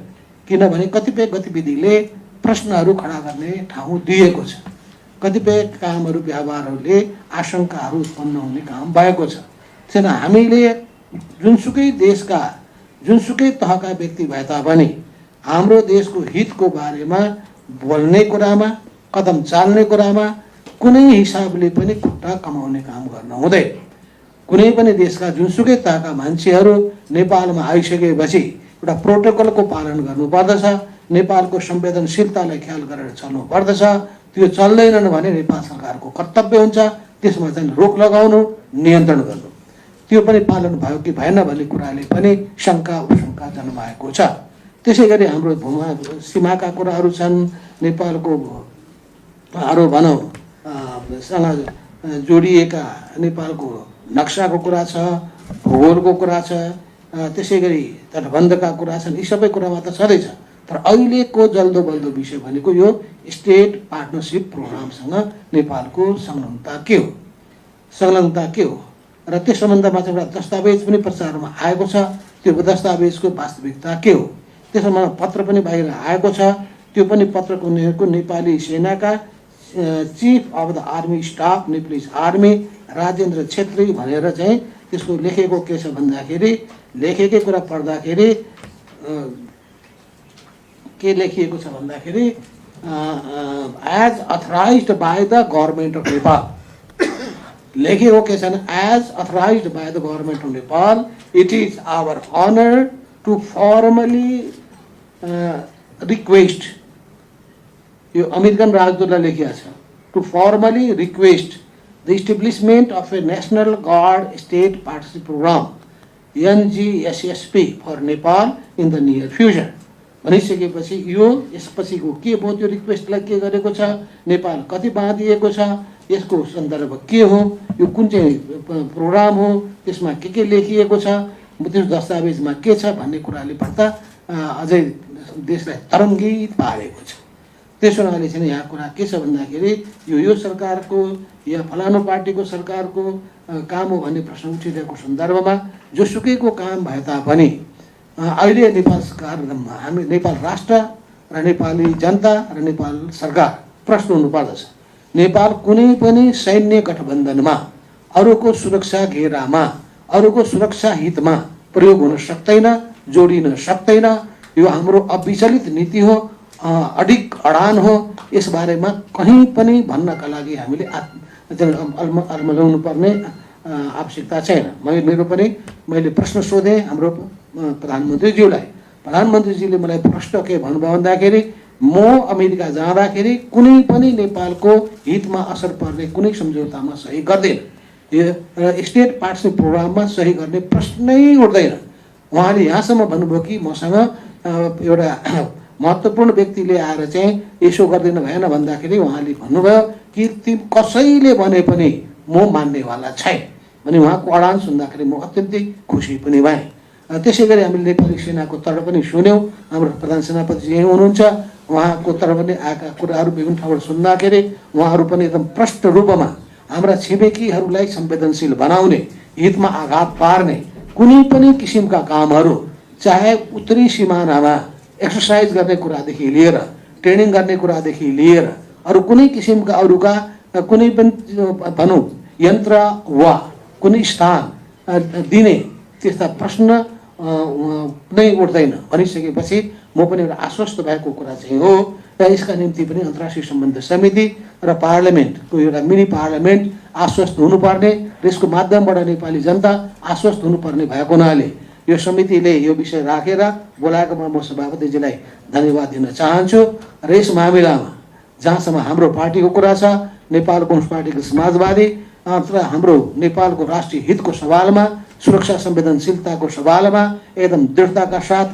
किनभने कतिपय गतिविधिले प्रश्नहरू खडा गर्ने ठाउँ दिएको छ, कतिपय कामहरू व्यवहारहरूले आशंकाहरू उत्पन्न हुने काम भएको छ। त्यसैले हामीले जुनसुकै देशका जुनसुकै तहका व्यक्ति भए तापनि हाम्रो देशको हितको बारेमा बोल्ने कुरामा, कदम चाल्ने कुरामा कुनै हिसाबले पनि खुट्टा कमाउने काम गर्न हुँदैन। कुनै पनि देशका जुनसुकै तहका मान्छेहरू नेपालमा आइसकेपछि एउटा प्रोटोकलको पालन गर्नुपर्दछ, नेपालको संवेदनशीलतालाई ख्याल गरेर चल्नु पर्दछ। त्यो चल्दैनन् भने नेपाल सरकारको कर्तव्य हुन्छ त्यसमा चाहिँ रोक लगाउनु, नियन्त्रण गर्नु। त्यो पनि पालन भयो कि भएन भन्ने कुराले पनि शङ्का उपशङ्का जन्माएको छ। त्यसै गरी हाम्रो सीमाका कुराहरू छन्, नेपालको भनौँ सँग जोडिएका नेपालको नक्साको कुरा छ, भूगोलको कुरा छ, त्यसै गरी तटबन्धका कुरा छन्। यी सबै कुरामा त छँदैछ, तर अहिलेको जल्दो बल्दो विषय भनेको यो स्टेट पार्टनरसिप प्रोग्रामसँग नेपालको संलग्नता के हो र त्यस सम्बन्धमा चाहिँ एउटा दस्तावेज पनि प्रचारमा आएको छ। त्यो दस्तावेजको वास्तविकता के हो, त्यसमा पत्र पनि बाहिर आएको छ। त्यो पनि पत्रको उनीहरूको नेपाली सेनाका chief of the army staff, Nepali army Rajendra Chhetri भनेर चाहिँ त्यसको लेखेको के छ भन्दाखेरि, लेखेकै कुरा पढ्दाखेरि के लेखिएको छ भन्दाखेरि as authorized by the government of Nepal लेखेको के छन्, as authorized by the government of Nepal it is our honour to formally request, यो अमेरिकन राजदूतले लेखिएको छ, to formally request the establishment of a national guard state partnership programme NGSSP for Nepal in the near future भनिसकेपछि यो यसपछिको के भयो, त्यो रिक्वेस्टलाई के गरेको छ, नेपाल कति बाँधिएको छ, यसको सन्दर्भ के हो, यो कुन चाहिँ प्रोग्राम हो, त्यसमा के लेखिएको छ, त्यो दस्तावेजमा के छ भन्ने कुराले पढ्दा अझै देशलाई तरङ्गित पारेको छ। त्यसो हुनाले चाहिँ यहाँ कुरा के छ भन्दाखेरि यो सरकारको या फलानु पार्टीको सरकारको काम हो भन्ने प्रश्न उठिरहेको सन्दर्भमा जोसुकैको काम भए तापनि अहिले नेपाल सरकार, हामी नेपाल राष्ट्र र नेपाली जनता र नेपाल सरकार प्रश्न हुनुपर्दछ। नेपाल कुनै पनि सैन्य गठबन्धनमा, अरूको सुरक्षा घेरामा, अरूको सुरक्षा हितमा प्रयोग हुन सक्दैन, जोडिन सक्दैन। यो हाम्रो अविचलित नीति हो, अडिग अडान हो। यस बारेमा कहीँ पनि भन्नका लागि हामीले अल्मल्याउनु पर्ने आवश्यकता छैन। मैले प्रश्न सोधेँ हाम्रो प्रधानमन्त्रीज्यूलाई। प्रधानमन्त्रीजीले मलाई प्रश्न के भन्नुभयो भन्दाखेरि, म अमेरिका जाँदाखेरि कुनै पनि नेपालको हितमा असर पर्ने कुनै सम्झौतामा सही गर्दैन, यो स्टेट पार्टनरसिप प्रोग्राममा सही गर्ने प्रश्नै उठ्दैन। उहाँले यहाँसम्म भन्नुभयो कि मसँग एउटा महत्त्वपूर्ण व्यक्तिले आएर चाहिँ यसो गर्दैन भएन भन्दाखेरि उहाँले भन्नुभयो कि ती कसैले भने पनि म मान्नेवाला छैन भने उहाँको अडान सुन्दाखेरि म अत्यन्तै खुसी पनि भएँ। त्यसै गरी हामीले नेपाली सेनाको तर्फ पनि सुन्यौँ, हाम्रो प्रधान सेनापति यहीँ हुनुहुन्छ, उहाँको तर्फले आएका कुराहरू विभिन्न ठाउँबाट सुन्दाखेरि उहाँहरू पनि एकदम प्रष्ट रूपमा हाम्रा छिमेकीहरूलाई संवेदनशील बनाउने, हितमा आघात पार्ने कुनै पनि किसिमका कामहरू, चाहे उत्तरी सिमानामा एक्सर्साइज गर्ने कुरादेखि लिएर, ट्रेनिङ गर्ने कुरादेखि लिएर अरू कुनै किसिमका अरूका कुनै पनि भनौँ यन्त्र वा कुनै स्थान दिने त्यस्ता प्रश्न नै उठ्दैन भनिसकेपछि म पनि एउटा आश्वस्त भएको कुरा चाहिँ हो। र यसका निम्ति पनि अन्तर्राष्ट्रिय सम्बन्ध समिति र पार्लियामेन्टको एउटा मिनी पार्लियामेन्ट आश्वस्त हुनुपर्ने र यसको माध्यमबाट नेपाली जनता आश्वस्त हुनुपर्ने भएको हुनाले यो समितिले यो विषय राखेर बोलाएकोमा म सभापतिजीलाई धन्यवाद दिन चाहन्छु। र यस मामिलामा जहाँसम्म हाम्रो पार्टीको कुरा छ, नेपाल कम्युनिस्ट पार्टीको समाजवादी र हाम्रो नेपालको राष्ट्रिय हितको सवालमा, सुरक्षा संवेदनशीलताको सवालमा एकदम दृढताका साथ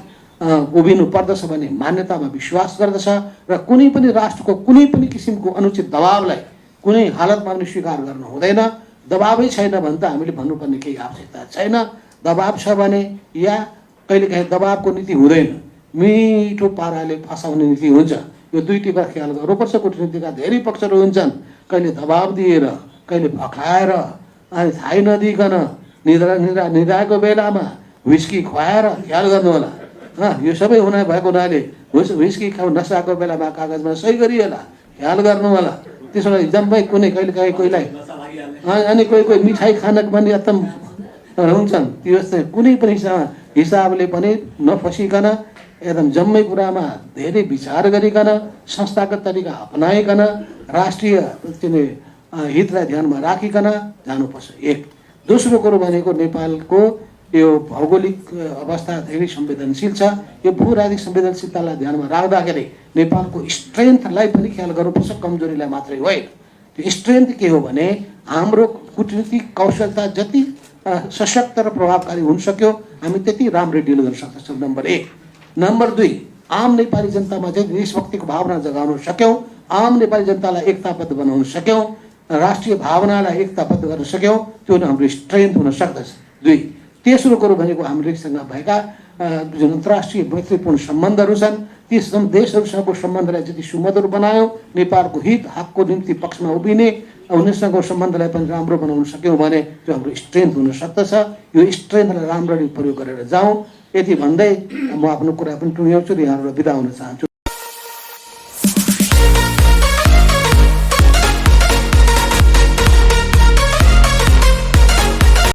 उभिनु पर्दछ भन्ने मान्यतामा विश्वास गर्दछ र कुनै पनि राष्ट्रको कुनै पनि किसिमको अनुचित दबावलाई कुनै हालतमा पनि स्वीकार गर्नु हुँदैन। दबावै छैन भने त हामीले भन्नुपर्ने केही आवश्यकता छैन। दबाव छ भने या कहिलेकाहीँ दबावको नीति हुँदैन, मिठो पाराले फसाउने नीति हुन्छ। यो दुईटिका ख्याल गर्नुपर्छ। कूटनीतिका धेरै पक्षहरू हुन्छन्, कहिले दबाव दिएर, कहिले भखाएर, अनि थाहै नदिइकन निद्राको बेलामा विस्की खुवाएर ख्याल गर्नु होला। यो सबै भएको हुनाले विस्की नसाको बेलामा कागजमा सही गरिएला, ख्याल गर्नु होला। त्यसो भए जम्मै कुनै कहिलेकाहीँ कोहीलाई अनि कोही मिठाई खानको पनि एकदम हुन्छन्, त्यो चाहिँ कुनै पनि हिसाबले पनि नफसिकन एकदम जम्मै कुरामा धेरै विचार गरिकन संस्थागत तरिका अपनाइकन राष्ट्रिय हितलाई ध्यानमा राखिकन जानुपर्छ। एक दोस्रो कुरो भनेको नेपालको यो भौगोलिक अवस्था धेरै संवेदनशील छ। यो भूराजनीतिक संवेदनशीलतालाई ध्यानमा राख्दाखेरि नेपालको स्ट्रेन्थलाई पनि ख्याल गर्नुपर्छ, कमजोरीलाई मात्रै होइन। त्यो स्ट्रेन्थ के हो भने हाम्रो कूटनीतिक कौशलता जति सशक्त र प्रभावकारी हुन सक्यो हामी त्यति राम्ररी डिल गर्न सक्छौँ। नम्बर 1। नम्बर 2, आम नेपाली जनतामा चाहिँ देशभक्तिको भावना जगाउन सक्यौँ, आम नेपाली जनतालाई एकताबद्ध बनाउन सक्यौँ, राष्ट्रिय भावनालाई एकताबद्ध गर्न सक्यौँ, त्यो हाम्रो स्ट्रेन्थ हुन सक्दछ। 2। तेस्रो कुरो भनेको हामीसँग भएका जुन अन्तर्राष्ट्रिय मैत्रीपूर्ण सम्बन्धहरू छन्, ती देशहरूसँगको सम्बन्धलाई जति सुमधुर बनायौँ, नेपालको हित हकको निम्ति पक्षमा उभिने उनीसँगको सम्बन्धलाई पनि राम्रो बनाउन सक्यौँ भने त्यो हाम्रो स्ट्रेन्थ हुन सक्दछ। यो स्ट्रेन्थलाई राम्ररी प्रयोग गरेर जाउँ। यति भन्दै म आफ्नो कुरा पनि टुङ्ग्याउँछु र यहाँबाट बिदा हुन चाहन्छु।